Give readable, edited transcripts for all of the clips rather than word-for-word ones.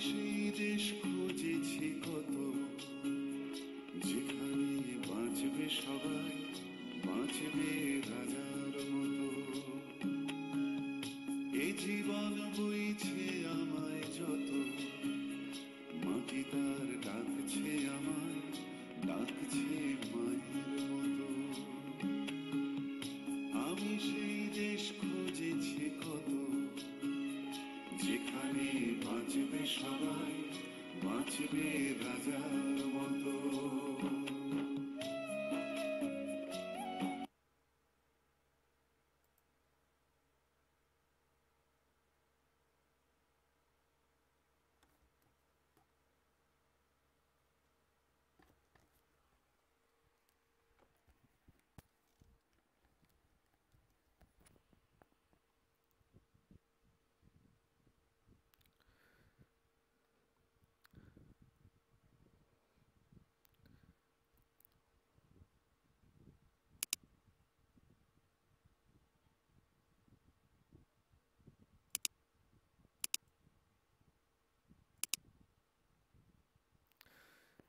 সেই দেশ খুঁজেছি কত, যেখানে বাঁচবে সবাই, বাঁচবে রাজার মতো। এ জীবন বইছে আমায় যত, মাটি তার ডাকছে আমায়, ডাকছে মায়ের মতো। আমি সেই দেশ খুঁজেছি কত, যেখানে বাঁচবে সবাই, বাঁচবে রাজার মতো।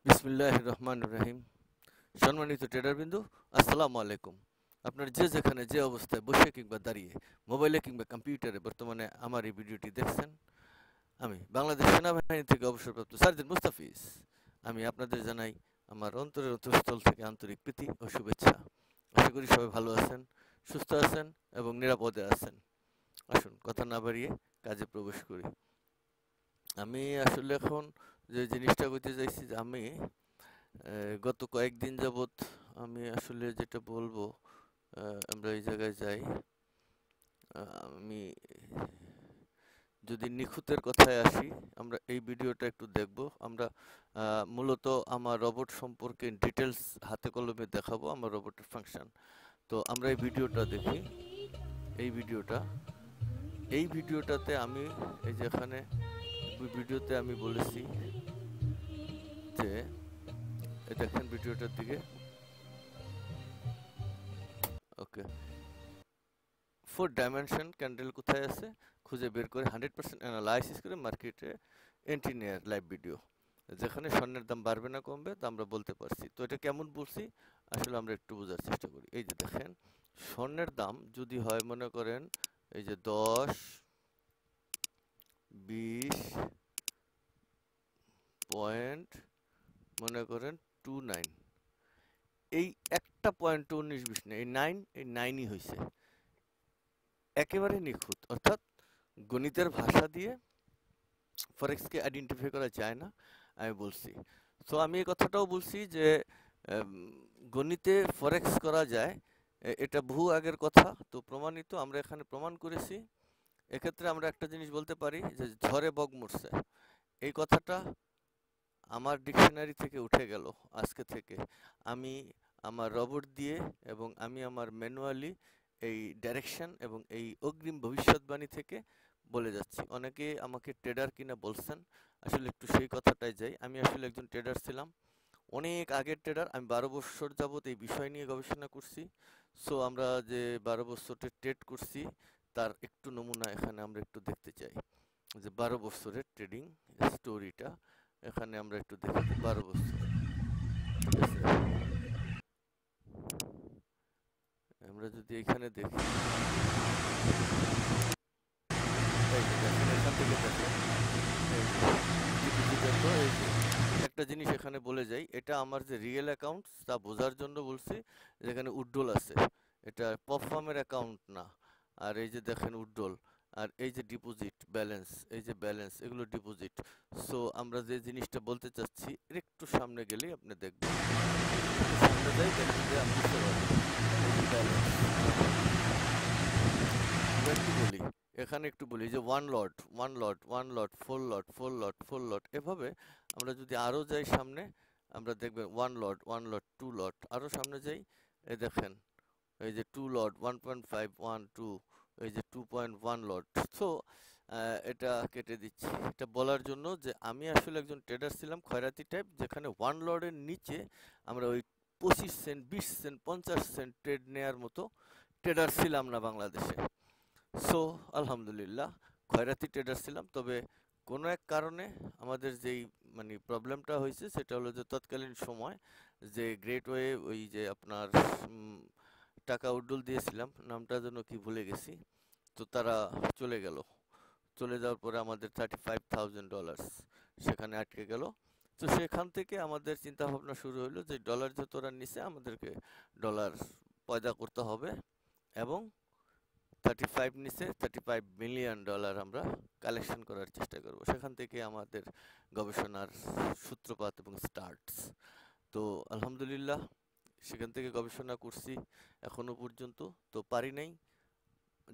বিসমিল্লাহির রহমানির রহিম। সম্মানিত ট্রেডারবৃন্দু, আসসালামু আলাইকুম। আপনারা যে যেখানে যে অবস্থায় বসে কিংবা দাঁড়িয়ে মোবাইলে কিংবা কম্পিউটারে বর্তমানে আমার এই ভিডিওটি দেখছেন, আমি বাংলাদেশ সেনাবাহিনী থেকে অবসরপ্রাপ্ত সার্জেন্ট মুস্তাফিজ। আমি আপনাদের জানাই আমার অন্তরের অন্তঃস্থল থেকে আন্তরিক প্রীতি ও শুভেচ্ছা। আশা করি সবাই ভালো আছেন, সুস্থ আছেন এবং নিরাপদে আছেন। আসুন কথা না বাড়িয়ে কাজে প্রবেশ করি। আমি আসলে এখন যে জিনিসটা করতে চাইছি, যে আমি গত কয়েকদিন যাবৎ আমি আসলে যেটা বলবো, আমরা এই জায়গায় যাই। আমি যদি নিখুঁতের কথায় আসি, আমরা এই ভিডিওটা একটু দেখব। আমরা মূলত আমার রোবট সম্পর্কে ডিটেলস হাতে কলমে দেখাবো, আমার রোবটের ফাংশন। তো আমরা এই ভিডিওটা দেখি। এই ভিডিওটাতে আমি এই যে এখানে ভিডিওতে আমি বলেছি যে দেখেন ভিডিওটার দিকে। ওকে, 4 ডাইমেনশন ক্যান্ডেল কোথায় আছে খুঁজে বের করে 100% অ্যানালাইসিস করে মার্কেটে এন্ট্রি নেয়ার লাইভ ভিডিও, যেখানে স্বর্ণের দাম বাড়বে না কমবে তা আমরা বলতে পারছি। তো এটা কেমন বলছি আসলে আমরা একটু বোঝার চেষ্টা করি। এই যে দেখেন, স্বর্ণের দাম যদি হয় মনে করেন এই যে 10, 20 পয়েন্ট মনে করেন 29, এই একটা পয়েন্ট 19-20 না, এই 9ই হয়েছে একেবারে নিখুঁত। অর্থাৎ গণিতের ভাষা দিয়ে ফরেক্সকে আইডেন্টিফাই করা যায় না, আমি বলছি। তো আমি এই কথাটাও বলছি যে গণিতে ফরেক্স করা যায়, এটা বহু আগের কথা, তো প্রমাণিত, আমরা এখানে প্রমাণ করেছি। এক্ষেত্রে আমরা একটা জিনিস বলতে পারি যে ঝড়ে বক মরছে, এই কথাটা আমার ডিকশনারি থেকে উঠে গেল আজকে থেকে। আমি আমার রোবট দিয়ে এবং আমি আমার ম্যানুয়ালি এই ডাইরেকশন এবং এই অগ্রিম ভবিষ্যৎবাণী থেকে বলে যাচ্ছি। অনেকে আমাকে ট্রেডার কিনা বলছেন, আসলে একটু সেই কথাটাই যাই। আমি আসলে একজন ট্রেডার ছিলাম, অনেক আগের ট্রেডার। আমি 12 বছর যাবত এই বিষয় নিয়ে গবেষণা করছি। সো আমরা যে 12 বছরের ট্রেড করছি তার একটু নমুনা এখানে আমরা একটু দেখতে চাই, যে 12 বছরের ট্রেডিং স্টোরিটা এখানে আমরা একটু দেখি। 12 বছর, ঠিক আছে? আমরা যদি এখানে দেখি, এই যে দেখেন, এখান থেকে দেখেন, এই যে দেখো, এই যে একটা জিনিস এখানে বলে যাই, এটা আমার যে রিয়েল অ্যাকাউন্ট তা বোঝার জন্য বলছি। যেখানে উড্ডল আছে, এটা পপ ফার্মের অ্যাকাউন্ট না। আর এই যে দেখেন উড্ডল, আর এই যে ডিপোজিট ব্যালেন্স, এই যে ব্যালেন্স, এগুলো ডিপোজিট। সো আমরা যে জিনিসটা বলতে চাচ্ছি, এর একটু সামনে গেলেই আপনি দেখবেন, সামনে যাই দেখবেন যে আপনি বুঝতে পারবেন এই যে ব্যালেন্স। একটু বলি, এখানে একটু বলি যে 1 লট, 1 লট, 1 লট, 4 লট, 4 লট, 4 লট, এভাবে আমরা যদি আরো যাই সামনে, আমরা দেখবেন 1 লট, 1 লট, 2 লট, আরো সামনে যাই, এই দেখেন এই যে 2 লট, 1.5, 1, 2, এই যে 2.1 লট। সো এটা কেটে দিচ্ছি, এটা বলার জন্য যে আমি আসলে একজন ট্রেডার ছিলাম খয়রাতি টাইপ, যেখানে 1 লটের নিচে আমরা ওই 25 সেন্ট, 20 সেন্ট, 50 সেন্ট ট্রেড নেয়ার মতো ট্রেডার ছিলাম না বাংলাদেশে। সো আলহামদুলিল্লাহ খয়রাতি ট্রেডার ছিলাম, তবে কোনো এক কারণে আমাদের যেই মানে প্রবলেমটা হয়েছে সেটা হলো যে তৎকালীন সময় যে গ্রেটওয়ে ওই যে আপনার উম, টাকা উড্ডল দিয়েছিলাম, নামটা যেন কি ভুলে গেছি, তো তারা চলে গেল। চলে যাওয়ার পরে আমাদের $35,000 সেখানে আটকে গেল। তো সেখান থেকে আমাদের চিন্তা ভাবনা শুরু হলো যে ডলার যত ওরা নিচে আমাদেরকে ডলার পয়দা করতে হবে, এবং 35 নিচে $35 মিলিয়ন আমরা কালেকশন করার চেষ্টা করব। সেখান থেকে আমাদের গবেষণার সূত্রপাত এবং স্টার্টস। তো আলহামদুলিল্লাহ সেখান থেকে গবেষণা করছি এখনো পর্যন্ত। তো পারি নাই,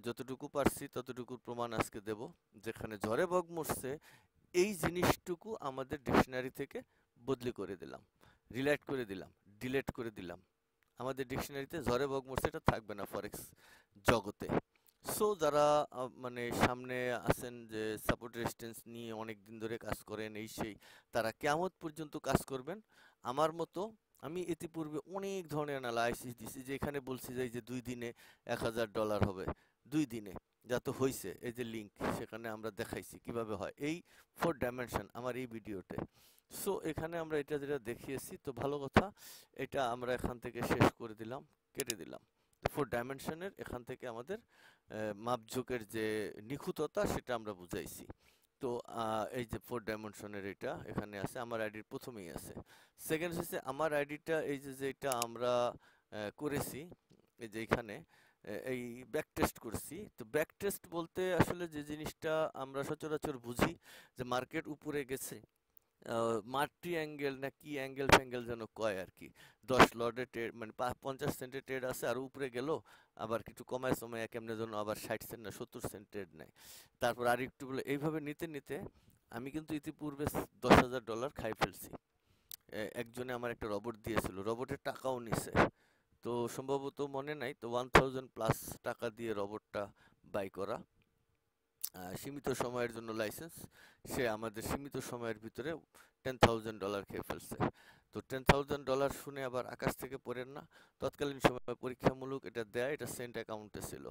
যতটুকু পারছি ততটুকুর প্রমাণ আজকে দেব। যেখানে ঝড়ে বক মরছে এই জিনিসটুকু আমাদের ডিকশনারি থেকে বদলি করে দিলাম, রিলেট করে দিলাম, ডিলেট করে দিলাম। আমাদের ডিকশনারিতে ঝড়ে বক মরছে এটা থাকবে না ফরেক্স জগতে। সো যারা মানে সামনে আছেন যে সাপোর্ট রেজিস্ট্যান্স নিয়ে অনেক দিন ধরে কাজ করেন এই সেই, তারা কিয়ামত পর্যন্ত কাজ করবেন আমার মতো। আমি ইতিপূর্বে অনেক ধরনের অ্যানালাইসিস দিছি, যে এখানে বলছি যে এই যে 2 দিনে $1,000 হবে, 2 দিনে যা তো হয়েছে, এই যে লিঙ্ক সেখানে আমরা দেখাইছি কিভাবে হয় এই 4 ডাইমেনশন আমার এই ভিডিওতে। সো এখানে আমরা এটা যেটা দেখিয়েছি, তো ভালো কথা, এটা আমরা এখান থেকে শেষ করে দিলাম, কেটে দিলাম। 4 ডাইমেনশনের এখান থেকে আমাদের মাপঝোঁকের যে নিখুঁততা সেটা আমরা বুঝাইছি। তো এই যে 4 ডাইমেনশনের এটা এখানে আছে, আমার আইডির প্রথমেই আছে। সেকেন্ড হচ্ছে আমার আইডিটা এই যে যেটা আমরা করেছি, এই যে এখানে এই ব্যাক টেস্ট করছি। তো ব্যাক টেস্ট বলতে আসলে যে জিনিসটা আমরা সচরাচর বুঝি যে মার্কেট উপরে গেছে, মাল্টি অ্যাঙ্গেল না কি অ্যাঙ্গেল ফ্যাঙ্গেল যেন কয় আর কি, 10 লটে ট্রেড মানে 50 সেন্টের ট্রেড আছে, আর উপরে গেল আবার কিছু কমায় সময় কেমনে যেন আবার 60 সেন্ট না 70 সেন্ট ট্রেড নেয়, তারপর আর একটু বলে এইভাবে নিতে নিতে আমি কিন্তু ইতিপূর্বে $10,000 খাই ফেলছি। একজনে আমার একটা রবট দিয়েছিল, রবটের টাকাও নিছে। তো সম্ভবত মনে নাই, তো 1000+ টাকা দিয়ে রবটটা বাই করা, সীমিত সময়ের জন্য লাইসেন্স। সে আমাদের সীমিত সময়ের ভিতরে $10,000 খেয়ে ফেলছে। তো $10,000 শুনে আবার আকাশ থেকে পড়েন না, তৎকালীন সময় পরীক্ষামূলক এটা দেয়, এটা সেন্ট অ্যাকাউন্টে ছিল।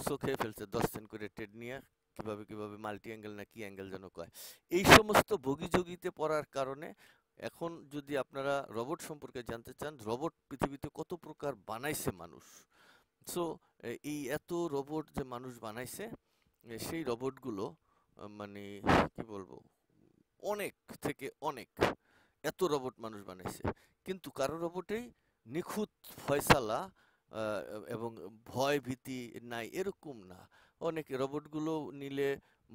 সো খেয়ে ফেলছে 10 সেন্ট করে ট্রেড নিয়ে, কিভাবে কিভাবে মাল্টি অ্যাঙ্গেল না কি অ্যাঙ্গেল যেন কয়। এই সমস্ত বগিযোগিতে পড়ার কারণে এখন যদি আপনারা রবট সম্পর্কে জানতে চান, রবট পৃথিবীতে কত প্রকার বানাইছে মানুষ। সো এই এত রোবট যে মানুষ বানাইছে, সেই রোবটগুলো মানে কি বলবো, অনেক থেকে অনেক, এত রোবট মানুষ বানাইছে, কিন্তু কারো রোবটেই নিখুঁত ফয়সালা আহ, এবং ভয় ভীতি নাই এরকম না। অনেকে রোবটগুলো নিলে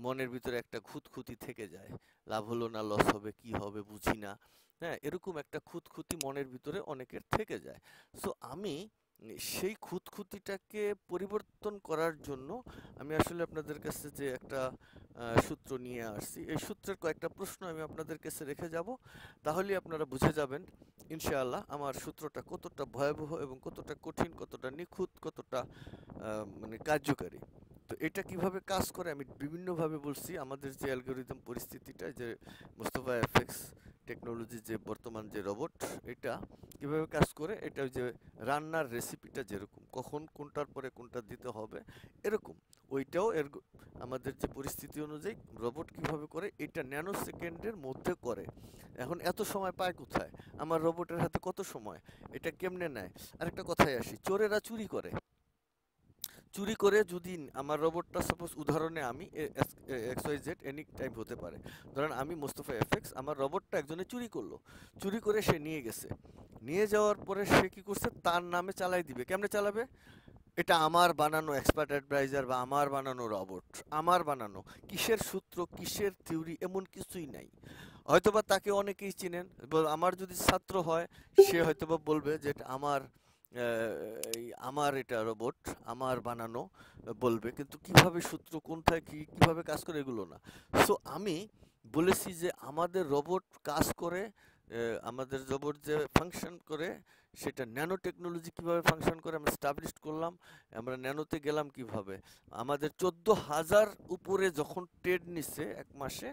মনের ভিতরে একটা খুঁতখুঁতি থেকে যায়, লাভ হলো না লস হবে কি হবে বুঝি না, হ্যাঁ, এরকম একটা খুঁতখুঁতি মনের ভিতরে অনেকের থেকে যায়। সো আমি সেই খুঁতখুঁতিটাকে পরিবর্তন করার জন্য আমি আসলে আপনাদের কাছে যে একটা সূত্র নিয়ে আসছি, এই সূত্রের কয়েকটা প্রশ্ন আমি আপনাদের কাছে রেখে যাব, তাহলেই আপনারা বুঝে যাবেন ইনশাআল্লাহ আমার সূত্রটা কতটা ভয়াবহ এবং কতটা কঠিন, কতটা নিখুঁত, কতটা মানে কার্যকারী। তো এটা কিভাবে কাজ করে আমি বিভিন্নভাবে বলছি। আমাদের যে অ্যালগোরিদম পরিস্থিতিটা, যে মোস্তফা এফএক্স টেকনোলজি যে বর্তমান যে রোবট, এটা কিভাবে কাজ করে, এটা ওই যে রান্নার রেসিপিটা যেরকম কখন কোনটার পরে কোনটা দিতে হবে এরকম, ওইটাও এর আমাদের যে পরিস্থিতি অনুযায়ী রোবট কিভাবে করে এটা ন্যানো সেকেন্ডের মধ্যে করে। এখন এত সময় পায় কোথায়, আমার রোবটের হাতে কত সময়, এটা কেমনে নেয়। আরেকটা কথায় আসি, চোরেরা চুরি করে, চুরি করে যদি আমার রোবটটা সাপোজ উদাহরণে আমি XYZ এনি টাইম হতে পারে, ধরেন আমি মোস্তফা এফএক্স, আমার রোবটটা একজনে চুরি করলো, চুরি করে সে নিয়ে গেছে, নিয়ে যাওয়ার পরে সে কি করছে তার নামে চালাই দিবে। কেমনে চালাবে, এটা আমার বানানো এক্সপার্ট অ্যাডভাইজার বা আমার বানানো রোবট, আমার বানানো, কিসের সূত্র কিসের থিওরি এমন কিছুই নাই। হয়তোবা তাকে অনেকেই চিনেন, আমার যদি ছাত্র হয় সে হয়তোবা বলবে যে এটা আমার আমার এটা রোবট আমার বানানো বলবে, কিন্তু কিভাবে সূত্র কোনটায় কি কিভাবে কাজ করে এগুলো না। সো আমি বলেছি যে আমাদের রোবট কাজ করে, আমাদের রোবট যে ফাংশন করে সেটা ন্যানো টেকনোলজি কিভাবে ফাংশন করে আমরা স্টাবলিশ করলাম। আমরা ন্যানোতে গেলাম কিভাবে, আমাদের 14,000 উপরে যখন ট্রেড নিচ্ছে এক মাসে,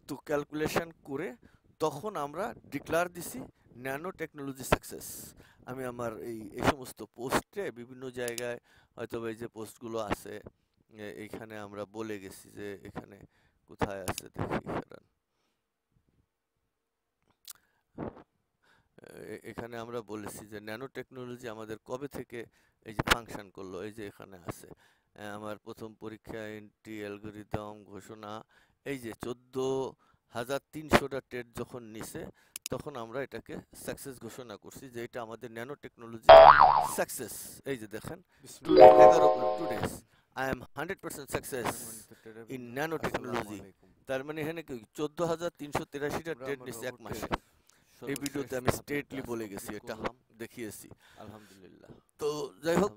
তো ক্যালকুলেশন করে তখন আমরা ডিক্লার দিছি ন্যানো টেকনোলজি সাকসেস। আমি আমার এই সমস্ত পোস্টে বিভিন্ন জায়গায় হয়তো এই যে পোস্টগুলো আছে এইখানে আমরা বলে গেছি যে এখানে কোথায় আছে দেখি খারান। এখানে আমরা বলেছি যে ন্যানো টেকনোলজি আমাদের কবে থেকে এই যে ফাংশন করলো, এই যে এখানে আছে আমার প্রথম পরীক্ষা এন্ট্রি অ্যালগরিদম ঘোষণা, এই যে 14,300টা টেট যখন নিছে তখন আমরা এটাকে সাকসেস ঘোষণা করছি যে এটা আমাদের ন্যানো টেকনোলজি সাকসেস। এই যে দেখেন today 11 I am 100% success in nano technology. তার মানে এখানে কি 14,383টা টেট নিছে এক মাসে। এই ভিডিওতে আমি স্ট্রেটলি বলে গেছি, এটা দেখিয়েছি আলহামদুলিল্লাহ। তো যাই হোক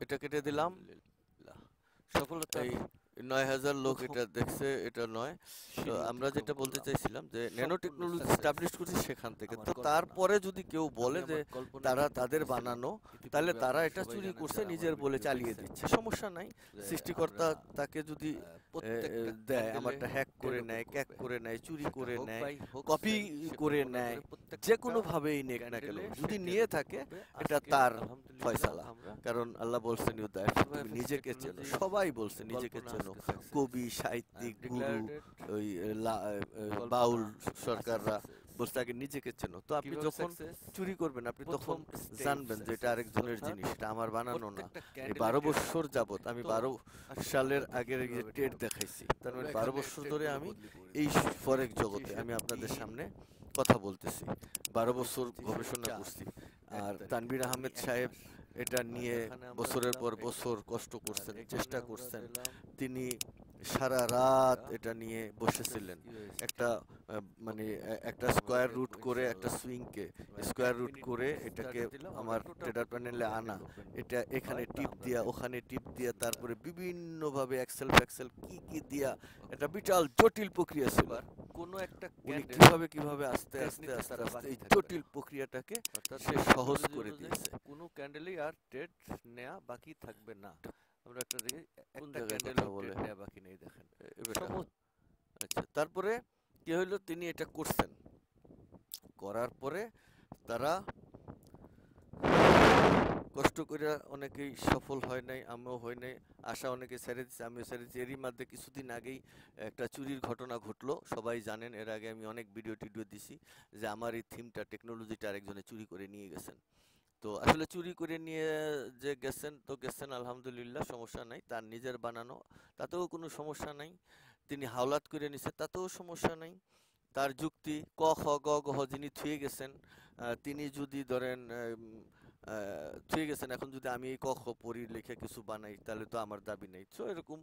এটা কেটে দিলাম। সফলতা এই 9,000 লোক এটা দেখছে, এটা নয়। তো আমরা যেটা বলতে চাইছিলাম যে ন্যানো টেকনোলজি এস্টাবলিশ করছি সেখান থেকে। তো তারপরে যদি কেউ বলে যে তারা তাদের বানানো, তাহলে তারা এটা চুরি করছে নিজের বলে চালিয়ে দিচ্ছে, সমস্যা নাই। সৃষ্টিকর্তা তাকে যদি দেয়, আমারটা হ্যাক করে নেয়, ক্যাক করে নেয়, চুরি করে নেয়, কপি করে নেয়, যে কোনো ভাবেই নেক না কেন, যদি নিয়ে থাকে এটা তার ফয়সালা। কারণ আল্লাহ বলছেন তুমি নিজেকে চেনো, সবাই বলছে নিজেকে চেনো, কবি, সাহিত্যিক, গুরু, ওই বাউল সরকাররা বলছে আগে নিজেকে চেনো। তো আপনি যখন চুরি করবেন আপনি তখন জানবেন যে এটা আরেকজনের জিনিস, এটা আমার বানানো না। এই 12 বছর যাবত আমি 12 সালের আগের যে টেট দেখাইছি, তার মানে 12 বছর ধরে আমি এই ফরেক জগতে আমি আপনাদের সামনে কথা বলতেছি, 12 বছর গবেষণা করছি। আর তানভীর আহমেদ সাহেব এটা নিয়ে বছরের পর বছর কষ্ট করছেন, চেষ্টা করছেন। তিনি সারা রাত এটা নিয়ে বসেছিলেন। একটা মানে একটা স্কোয়ার রুট করে, একটা সুইংকে স্কোয়ার রুট করে এটাকে আমার ট্রেডার প্যানেলে আনা, এটা এখানে টিপ দিয়া ওখানে টিপ দিয়া তারপরে বিভিন্ন ভাবে এক্সেল ফ্যাক্সেল কি কি দিয়া, এটা বিশাল জটিল প্রক্রিয়া ছিল। কোনো একটা উনি কিভাবে আস্তে আস্তে আস্তে আস্তে এই জটিল প্রক্রিয়াটাকে সে সহজ করে দিয়েছে। কোনো ক্যান্ডেলই আর ট্রেড নেওয়া বাকি থাকবে না। আমরা একটা দেখি একটা ক্যান্ডেল বলে নেওয়া বাকি নেই, দেখেন। আচ্ছা, তারপরে কি হইলো, তিনি এটা করছেন, করার পরে তারা কষ্ট করে অনেকেই সফল হয় নাই, আমিও হই নাই, আশা অনেকে ছেড়ে দিচ্ছে, আমিও ছেড়ে দিচ্ছি। এরই মধ্যে কিছুদিন আগেই একটা চুরির ঘটনা ঘটলো, সবাই জানেন। এর আগে আমি অনেক ভিডিও টিডিও দিছি যে আমার এই থিমটা, টেকনোলজিটা আরেকজনে চুরি করে নিয়ে গেছেন। তো আসলে চুরি করে নিয়ে যে গেছেন তো গেছেন, আলহামদুলিল্লাহ, সমস্যা নাই। তার নিজের বানানো, তাতেও কোনো সমস্যা নাই। তিনি হাওলাত করে নিছে, তাতেও সমস্যা নাই। তার যুক্তি ক খ গ ঘ যিনি থুয়ে গেছেন, তিনি যদি ধরেন থুয়ে গেছেন, এখন যদি আমি এই ক খ পড়ি লিখে কিছু বানাই তাহলে তো আমার দাবি নেই। তো এরকম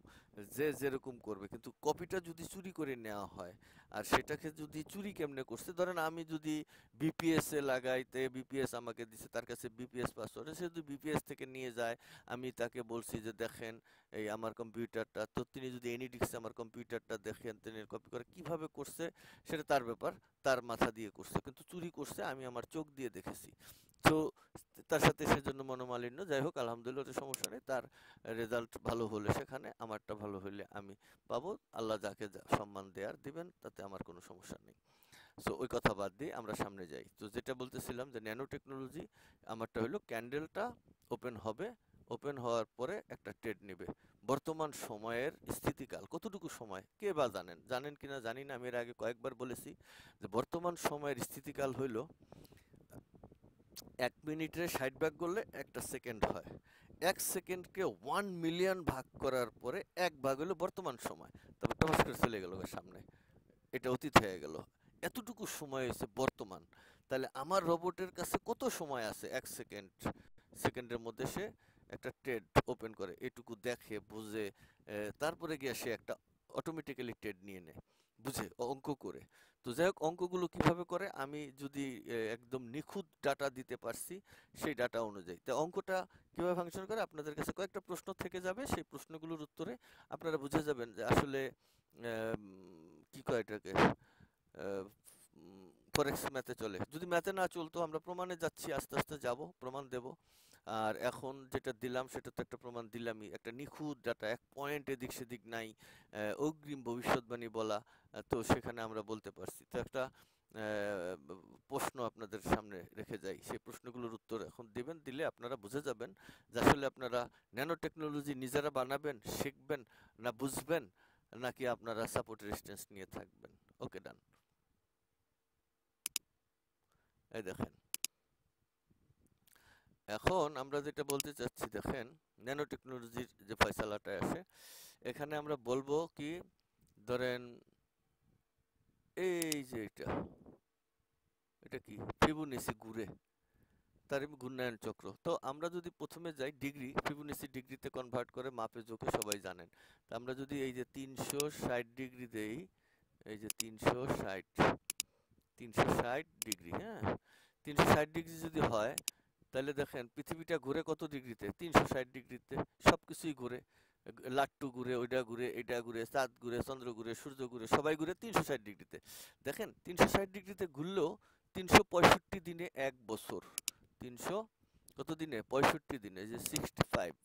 যে যেরকম করবে, কিন্তু কপিটা যদি চুরি করে নেওয়া হয়, আর সেটাকে যদি চুরি কেমনে করছে, ধরেন আমি যদি বিপিএস এ লাগাইতে, বিপিএস আমাকে দিছে, তার কাছে বিপিএস পাসওয়ার্ড, সে যদি বিপিএস থেকে নিয়ে যায়, আমি তাকে বলছি যে দেখেন এই আমার কম্পিউটারটা, তো তিনি যদি এনিডিক্সে আমার কম্পিউটারটা দেখেন, তিনি কপি করে কিভাবে করছে সেটা তার ব্যাপার, তার মাথা দিয়ে করছে, কিন্তু চুরি করছে আমি আমার চোখ দিয়ে দেখেছি। তো তার সাথে সেজন্য মনোমালিন্য, যাই হোক আলহামদুলিল্লাহ, ওটা সমস্যা নেই। তার রেজাল্ট ভালো হলে সেখানে, আমারটা ভালো হলে আমি পাবো। আল্লাহ যাকে সম্মান দেয়ার দিবেন, তাতে আমার কোনো সমস্যা নেই। সো ওই কথা বাদ দিয়ে আমরা সামনে যাই। তো যেটা বলতেছিলাম যে ন্যানো টেকনোলজি আমারটা হলো ক্যান্ডেলটা ওপেন হবে, ওপেন হওয়ার পরে একটা ট্রেড নেবে। বর্তমান সময়ের স্থিতিকাল কতটুকু সময় কে বা জানেন কিনা জানি না, আমি এর আগে কয়েকবার বলেছি যে বর্তমান সময়ের স্থিতিকাল হইল 1 মিনিটে 60 ভাগ করলে 1টা সেকেন্ড হয়। 1 সেকেন্ডকে 1 মিলিয়ন ভাগ করার পরে 1 ভাগ হলো বর্তমান সময়। তারপর টস করে চলে গেল সামনে, এটা অতীত হয়ে গেল। এতটুকু সময় হয়েছে বর্তমান। তাহলে আমার রোবটের কাছে কত সময় আছে? 1 সেকেন্ড, সেকেন্ডের মধ্যে সে একটা ট্রেড ওপেন করে, এটুকু দেখে বুঝে, তারপরে গিয়ে সে একটা অটোমেটিক্যালি ট্রেড নিয়ে নেয়, বুঝে অঙ্ক করে। তো যাই হোক, অঙ্কগুলো কিভাবে করে, আমি যদি একদম নিখুঁত ডাটা দিতে পারছি সেই ডাটা অনুযায়ী, তো অঙ্কটা কিভাবে ফাংশন করে আপনাদের কাছে কয়েকটা প্রশ্ন থেকে যাবে, সেই প্রশ্নগুলোর উত্তরে আপনারা বুঝে যাবেন যে আসলে কি কয় এটাকে, ফরেক্স ম্যাথে চলে। যদি ম্যাথে না চলতো, আমরা প্রমাণে যাচ্ছি, আস্তে আস্তে যাব, প্রমাণ দেব। আর এখন যেটা দিলাম সেটা তো একটা প্রমাণ দিলামই, একটা নিখুঁত ডাটা, এক পয়েন্ট এদিক সেদিক নাই, অগ্রিম ভবিষ্যৎবাণী বলা। তো সেখানে আমরা বলতে পারছি। তো একটা প্রশ্ন আপনাদের সামনে রেখে যাই, সেই প্রশ্নগুলোর উত্তর এখন দিবেন, দিলে আপনারা বুঝে যাবেন যে আসলে আপনারা ন্যানো টেকনোলজি নিজেরা বানাবেন, শিখবেন, না বুঝবেন, নাকি আপনারা সাপোর্ট রেজিস্ট্যান্স নিয়ে থাকবেন। ওকে, ডান। এই দেখেন, এখন আমরা যেটা বলতে চাচ্ছি, দেখেন ন্যানো টেকনোলজির যে ফয়সালাটা আসে, এখানে আমরা বলবো কি, ধরেন এই যে এটা কি ফিবোনাচি ঘুরে, তার ঘূর্ণায়ন চক্র। তো আমরা যদি প্রথমে যাই ডিগ্রি, ফিবোনাচি ডিগ্রিতে কনভার্ট করে মাপে যোগে সবাই জানেন। তো আমরা যদি এই যে 360 ডিগ্রি দেই, এই যে 360 ডিগ্রি, হ্যাঁ 360 ডিগ্রি যদি হয়, তাহলে দেখেন পৃথিবীটা ঘুরে কত ডিগ্রিতে, 360 ডিগ্রিতে। সবকিছুই ঘুরে, লাট্টু ঘুরে, ওইটা ঘুরে, এটা ঘুরে, চাঁদ ঘুরে, চন্দ্র ঘুরে, সূর্য ঘুরে, সবাই ঘুরে 360 ডিগ্রিতে। দেখেন 360 ডিগ্রিতে ঘুরলেও 365 দিনে এক বছর, 300 কত দিনে, 65 দিনে, এই যে 65,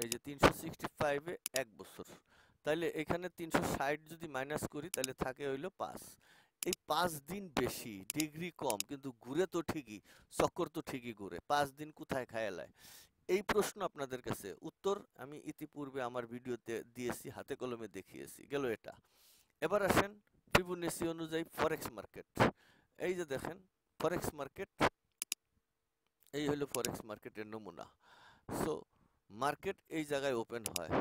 এই যে 365-এ এক বছর। তাইলে এখানে 360 যদি মাইনাস করি, তাহলে থাকে হইলো 5। এই 5 দিন বেশি, ডিগ্রি কম, কিন্তু ঘুরে তো ঠিকই, চক্কর তো ঠিকই ঘুরে। 5 দিন কোথায় খায়ালায়? এই প্রশ্ন আপনাদের কাছে, উত্তর আমি ইতিপূর্বে আমার ভিডিওতে দিয়েছি, হাতে কলমে দেখিয়েছি, গেল এটা। এবার আসেন ফিবোনাচি অনুযায়ী ফরেক্স মার্কেট। এই যে দেখেন ফরেক্স মার্কেট, এই হলো ফরেক্স মার্কেটের নমুনা। সো মার্কেট এই জায়গায় ওপেন হয়,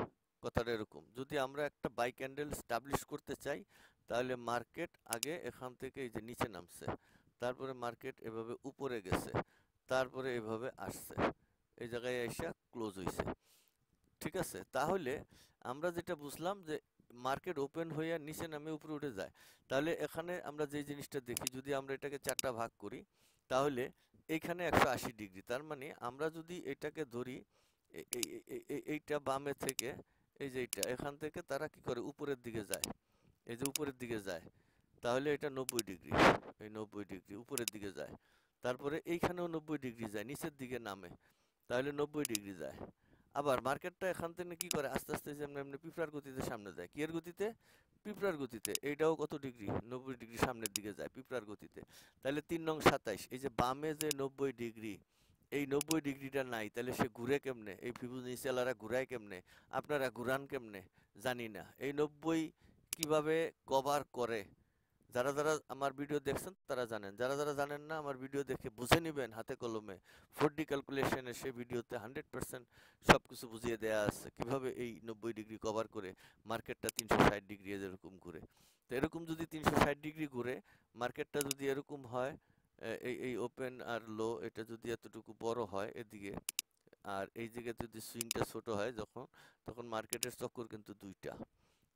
কথাটা এরকম। যদি আমরা একটা বাই ক্যান্ডেল স্টাবলিশ করতে চাই, তাহলে মার্কেট আগে এখান থেকে এই যে নিচে নামছে, তারপরে মার্কেট এভাবে উপরে গেছে, তারপরে এভাবে আসছে, এই জায়গায় এসে ক্লোজ হইছে, ঠিক আছে। তাহলে আমরা যেটা বুঝলাম যে মার্কেট ওপেন হইয়া নিচে নামে উপরে উঠে যায়। তাহলে এখানে আমরা যে জিনিসটা দেখি, যদি আমরা এটাকে 4টা ভাগ করি, তাহলে এইখানে 180 ডিগ্রি। তার মানে আমরা যদি এটাকে ধরি, এইটা বামে থেকে, এই যে এইটা এখান থেকে তারা কি করে উপরের দিকে যায়, এই যে উপরের দিকে যায়, তাহলে এটা 90 ডিগ্রি, এই 90 ডিগ্রি উপরের দিকে যায়। তারপরে এইখানেও 90 ডিগ্রি যায়, নিচের দিকে নামে, তাহলে 90 ডিগ্রি যায়। আবার মার্কেটটা এখান থেকে কি করে, আস্তে আস্তে যেমন এমনি পিঁপড়ার গতিতে সামনে যায়। কি এর গতিতে? পিঁপড়ার গতিতে। এইটাও কত ডিগ্রি, 90 ডিগ্রি সামনের দিকে যায় পিঁপড়ার গতিতে। তাহলে 3 নং 27, এই যে বামে যে 90 ডিগ্রি, এই 90 ডিগ্রিটা নাই, তাহলে সে ঘুরে কেমনে? এই ফিবোনাচিওয়ালারা ঘুরায় কেমনে? আপনারা ঘুরান কেমনে? জানি না। এই 90 কিভাবে কভার করে, যারা যারা আমার ভিডিও দেখছেন তারা জানেন, যারা যারা জানেন না আমার ভিডিও দেখে বুঝে নেবেন হাতে কলমে। 4D ক্যালকুলেশনে সে ভিডিওতে 100% সবকিছু বুঝিয়ে দেয়া আছে, কিভাবে এই 90 ডিগ্রি কভার করে মার্কেটটা 360 ডিগ্রি যেরকম ঘুরে। তো এরকম যদি 360 ডিগ্রি ঘুরে, মার্কেটটা যদি এরকম হয়, এই এই ওপেন আর লো এটা যদি এতটুকু বড় হয় এদিকে, আর এই জায়গায় যদি সুইংটা ছোট হয় যখন, তখন মার্কেটের চক্কর কিন্তু দুইটা।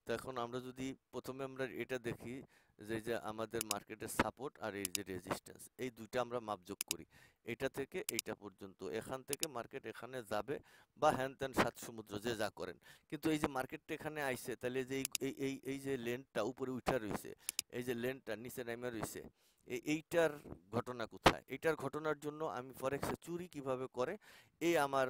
তো এখন আমরা যদি প্রথমে আমরা এটা দেখি, যে আমাদের মার্কেটের সাপোর্ট আর এই যে রেজিস্ট্যান্স, এই দুইটা আমরা মাপযোগ করি, এটা থেকে এইটা পর্যন্ত, এখান থেকে মার্কেট এখানে যাবে, বা হ্যান ত্যান সাত সমুদ্র যে যা করেন। কিন্তু এই যে মার্কেটটা এখানে আইছে, তাহলে যে এই যে লেনটা উপরে উঠা রয়েছে, এই যে লেনটা নিচে নামা রয়েছে, এইটার ঘটনা কোথায়? এইটার ঘটনার জন্য আমি ফরেক্সে চুরি কিভাবে করে, এই আমার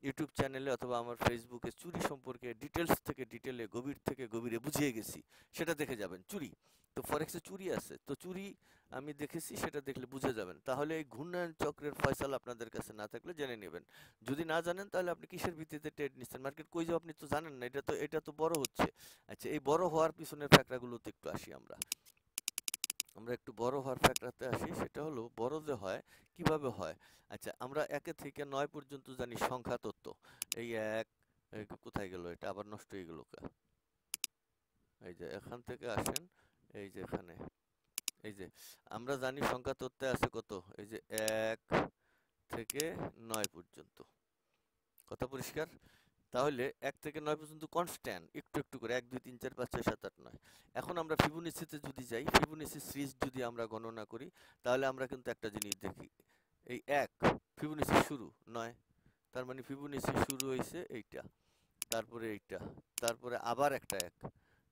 ইউটিউব চ্যানেলে অথবা আমার ফেসবুকে চুরি সম্পর্কে ডিটেলস থেকে ডিটেলে, গভীর থেকে গভীরে বুঝিয়ে গেছি, সেটা দেখে যাবেন। চুরি, তো ফরেক্সে চুরি আছে, তো চুরি আমি দেখেছি, সেটা দেখলে বুঝে যাবেন। তাহলে এই ঘূর্ণায়ন চক্রের ফয়সালা আপনাদের কাছে না থাকলে জেনে নেবেন। যদি না জানেন, তাহলে আপনি কিসের ভিত্তিতে ট্রেড নিচ্ছেন? মার্কেট কই যাবে আপনি তো জানেন না, এটা তো বড় হচ্ছে। আচ্ছা, এই বড় হওয়ার পিছনের ফ্যাক্টরগুলোতে একটু আসি আমরা। আমরা একটু বড় হওয়ার ফ্যাক্টরতে আসি, সেটা হলো বড় যে হয় কিভাবে হয়। আচ্ছা, আমরা 1 থেকে 9 পর্যন্ত জানি সংখ্যা তত্ত্ব। এই এক, কোথায় গেল এটা, আবার নষ্ট হয়ে গেল কা? এই যে এখান থেকে আসেন, এই যে এখানে, এই যে আমরা জানি সংখ্যা তত্ত্বে আছে কত, এই যে 1 থেকে 9 পর্যন্ত। কথা পরিষ্কার? তাহলে 1 থেকে 9 পর্যন্ত কনস্ট্যান্ট, একটু একটু করে 1 2 3 4 5 6 7 8 9। এখন আমরা ফিবোনাচিতে যদি যাই, ফিবোনাচি সিরিজ যদি আমরা গণনা করি, তাহলে আমরা কিন্তু একটা জিনিস দেখি, এই 1 ফিবোনাচি শুরু 9, তার মানে ফিবোনাচি শুরু হয়েছে এইটা, তারপরে এইটা, তারপরে আবার একটা 1,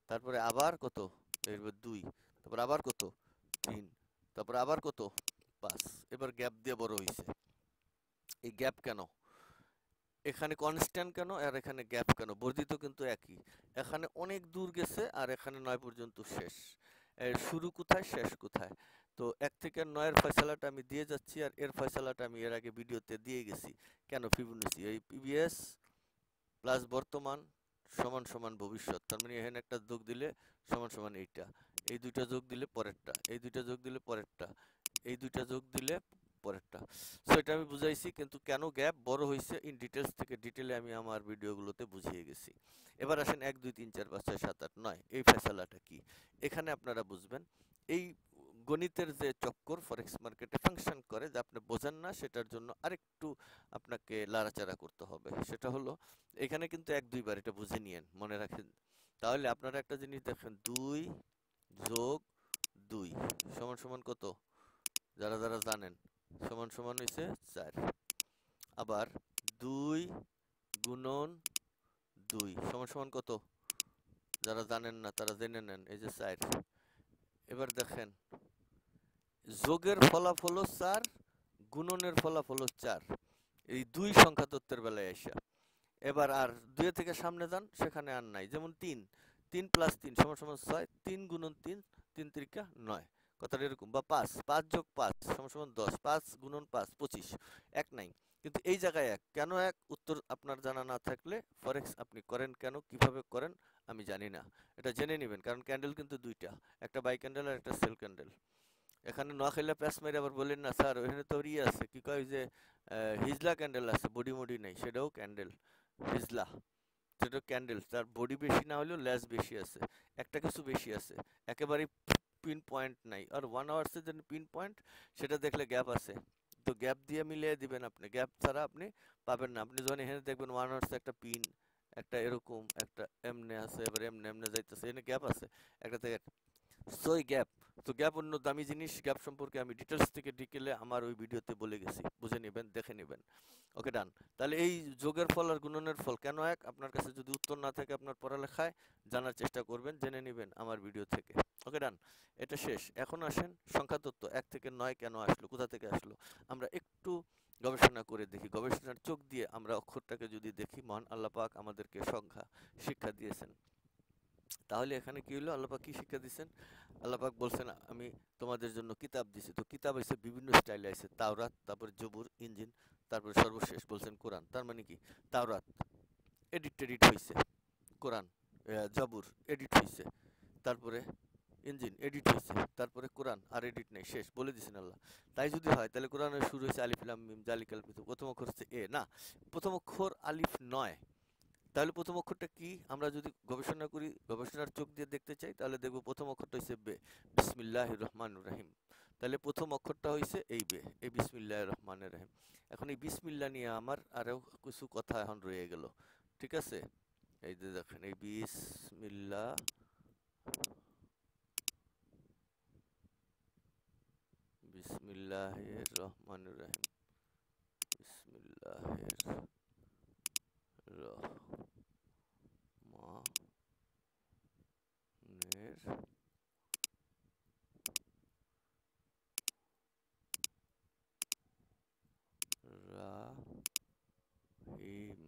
তারপরে আবার কত, এরপর 2, তারপর আবার কত 3, তারপর আবার কত 5, এবার গ্যাপ দিয়ে বড় হয়েছে। এই গ্যাপ কেন? এখানে কনস্ট্যান্ট কেন আর এখানে গ্যাপ কেন? বর্ধিত কিন্তু একই। এখানে অনেক দূর গেছে আর এখানে 9 পর্যন্ত শেষ। এর শুরু কোথায়, শেষ কোথায়? তো 1 থেকে 9 এর ফয়সালাটা আমি দিয়ে যাচ্ছি, আর এর ফয়সালাটা আমি এর আগে ভিডিওতে দিয়ে গেছি। কেন? ফিবোনাচি এই পিভিএস প্লাস বর্তমান সমান সমান ভবিষ্যৎ, তার মানে এখানে একটা যোগ দিলে সমান সমান এইটা, এই দুইটা যোগ দিলে পরেরটা, এই দুইটা যোগ দিলে পরেরটা, এই দুইটা যোগ দিলে পরেরটা। সো এটা আমি বুঝাইছি, কিন্তু কেন গ্যাপ বড় হয়েছে ইন ডিটেলস থেকে ডিটেলে আমি আমার ভিডিওগুলোতে বুঝিয়ে গেছি। এবার আসেন 1 2 3 4 5 6 7 8 9 এই ফেসালাটা কি এখানে আপনারা বুঝবেন। এই গণিতের যে চক্কর ফরেক্স মার্কেটে ফাংশন করে, যা আপনি বোঝেন না, সেটার জন্য আরেকটু আপনাকে লাড়াচাড়া করতে হবে। সেটা হলো এখানে কিন্তু 1 2 বার এটা বুঝে নিয়েন, মনে রাখেন। তাহলে আপনারা একটা জিনিস দেখেন, 2 যোগ 2 সমান সমান কত? যারা যারা জানেন, সমান সমান হইছে 4। আবার 2 গুণন 2 সমান সমান কত? যারা জানেন না তারা জেনে নেন, এই যে 4। এবার দেখেন, যোগের ফলাফল 4, গুণনের ফলাফল 4, এই দুই সংখ্যা তত্ত্বের বেলায় আসা। এবার আর 2 থেকে সামনে যান, সেখানে আর নাই। যেমন 3 3 প্লাস 3 সমান সমান 6, 3 গুণন 3 3 তিরিকা 9, কথাটা এরকম। বা 5 5 যোগ 5 সমান সমান 10, 5 গুণন 5 25, এক নাই। কিন্তু এই জায়গায় এক কেন? এক উত্তর আপনার জানা না থাকলে ফরেক্স আপনি করেন কেন, কিভাবে করেন আমি জানি না, এটা জেনে নেবেন। কারণ ক্যান্ডেল কিন্তু দুইটা, একটা বাই ক্যান্ডেল আর একটা সেল ক্যান্ডেল। এখানে নোয়াখাইলা প্যাস মেরে আবার বলেন না স্যার ওখানে তো ইয়ে আছে, কি কয় যে হিজলা ক্যান্ডেল আছে, বডি মডি নাই, সেটাও ক্যান্ডেল। হিজলা সেটা ক্যান্ডেল, তার বডি বেশি না হলেও লেস বেশি আছে, একটা কিছু বেশি আছে, একেবারে পিন পয়েন্ট নাই। আর 1 আওয়ার্সের জন্য পিন পয়েন্ট, সেটা দেখলে গ্যাপ আছে, তো গ্যাপ দিয়ে মিলিয়ে দিবেন আপনি, গ্যাপ ছাড়া আপনি পাবেন না। আপনি যখন এখানে দেখবেন 1 আওয়ার্সে একটা পিন, একটা এরকম, একটা এমনে আছে, এবার এমনে এমনে যাইতেছে, এখানে গ্যাপ আছে একটা থেকে। সো এই গ্যাপ, তো গ্যাপ অন্য দামি জিনিস, গ্যাপ সম্পর্কে আমি ডিটেলস থেকে ডিটেলে আমার ওই ভিডিওতে বলে গেছি, বুঝে নেবেন, দেখে নেবেন। ওকে ডান। তাহলে এই যোগের ফল আর গুণনের ফল কেন এক, আপনার কাছে যদি উত্তর না থাকে আপনার পড়ালেখায় জানার চেষ্টা করবেন, জেনে নেবেন আমার ভিডিও থেকে। ওকে ডান, এটা শেষ। এখন আসেন সংখ্যা তত্ত্ব 1 থেকে 9 কেন আসলো, কোথা থেকে আসলো, আমরা একটু গবেষণা করে দেখি। গবেষণার চোখ দিয়ে আমরা অক্ষরটাকে যদি দেখি, মহান আল্লাহ পাক আমাদেরকে সংখ্যা শিক্ষা দিয়েছেন। তাহলে এখানে কি হলো, আল্লাহ পাক কি শিক্ষা দিয়েছেন? আল্লাহ পাক বলছেন আমি তোমাদের জন্য কিতাব দিছি। তো কিতাব আছে বিভিন্ন স্টাইলে আছে, তাওরাত, তারপরে জবুর, ইঞ্জিল, তারপরে সর্বশেষ বলছেন কোরআন। তার মানে কি, তাওরাত এডিট হয়েছে, কোরআন জবুর এডিট হয়েছে, তারপরে ইঞ্জিন এডিট হয়েছে, তারপরে কোরআন আর এডিট নেই, শেষ বলে দিয়েছেন আল্লাহ। তাই যদি হয় তাহলে কোরআনের শুরু হয়েছে আলিফ লাম মিম জালিকাল কিতাব, প্রথম অক্ষর হচ্ছে এ না, প্রথম অক্ষর আলিফ নয়। তাহলে প্রথম অক্ষরটা কি? আমরা যদি গবেষণা করি, গবেষণার চোখ দিয়ে দেখতে চাই, তাহলে দেখব প্রথম অক্ষরটা হচ্ছে বে, বিসমিল্লাহির রহমানির রহিম। তাহলে প্রথম অক্ষরটা হচ্ছে এই বে, এই বিসমিল্লাহির রহমানির রহিম। এখন এই বিসমিল্লাহ নিয়ে আমার আরও কিছু কথা এখন রয়ে গেল, ঠিক আছে? এই যে দেখেন, এই বিসমিল্লাহ, বিসমিল্লাহির রহমানির রহিম, বিসমিল্লাহির রহমানির রাহিম।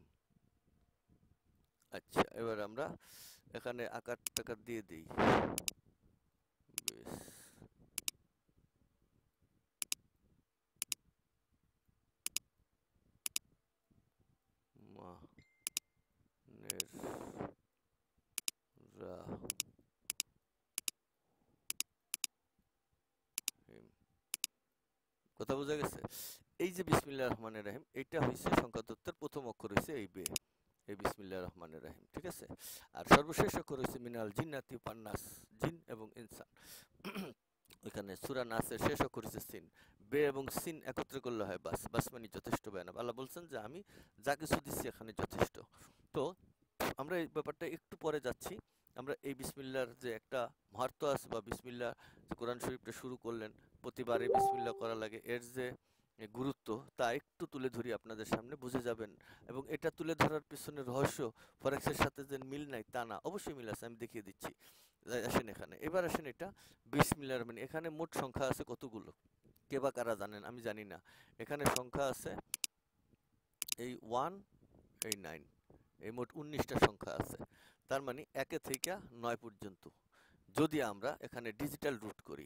আচ্ছা, এবার আমরা এখানে আকার টাকার দিয়ে দিই, বেশ মানের রাহিম, কথা বোঝা গেছে? এই যে বিসমিল্লাহির রহমানির রহিম, এটা হইছে সংখ্যা তত্ত্বের প্রথম অক্ষর হইছে এই বে, এই বিসমিল্লাহির রহমানির রহিম, ঠিক আছে? আর সর্বশেষ অক্ষর হইছে মিনাল জিন্নাতি ওয়ান নাস, জিন এবং ইনসান। ওইখানে সূরা নাসের শেষ অক্ষর হচ্ছে সিন, বে এবং সিন একত্রে করলে হয় বাস, বাস মানে যথেষ্ট বেয়ানাব। আল্লাহ বলছেন যে আমি যা কিছু দিচ্ছি এখানে যথেষ্ট। তো আমরা এই ব্যাপারটা একটু পরে যাচ্ছি। আমরা এই বিসমিল্লার যে একটা মাহাত্ম্য আছে, বা বিসমিল্লাহ যে কোরআন শরীফটা শুরু করলেন, প্রতিবারে বিসমিল্লাহ করা লাগে, এর যে গুরুত্ব তা একটু তুলে ধরি আপনাদের সামনে, বুঝে যাবেন। এবং এটা তুলে ধরার পিছনে রহস্য ফরেক্সের সাথে যে মিল নাই তা না, অবশ্যই মিল আছে, আমি দেখিয়ে দিচ্ছি। আসেন এখানে, এবার আসেন এটা বিসমিল্লাহর মানে এখানে মোট সংখ্যা আছে কতগুলো, কে বা কারা জানেন? আমি জানি না। এখানে সংখ্যা আছে এই 1, এই 9, এই মোট 19টা সংখ্যা আছে। তার মানে 1 থেকে 9 পর্যন্ত। যদি আমরা এখানে ডিজিটাল রুট করি,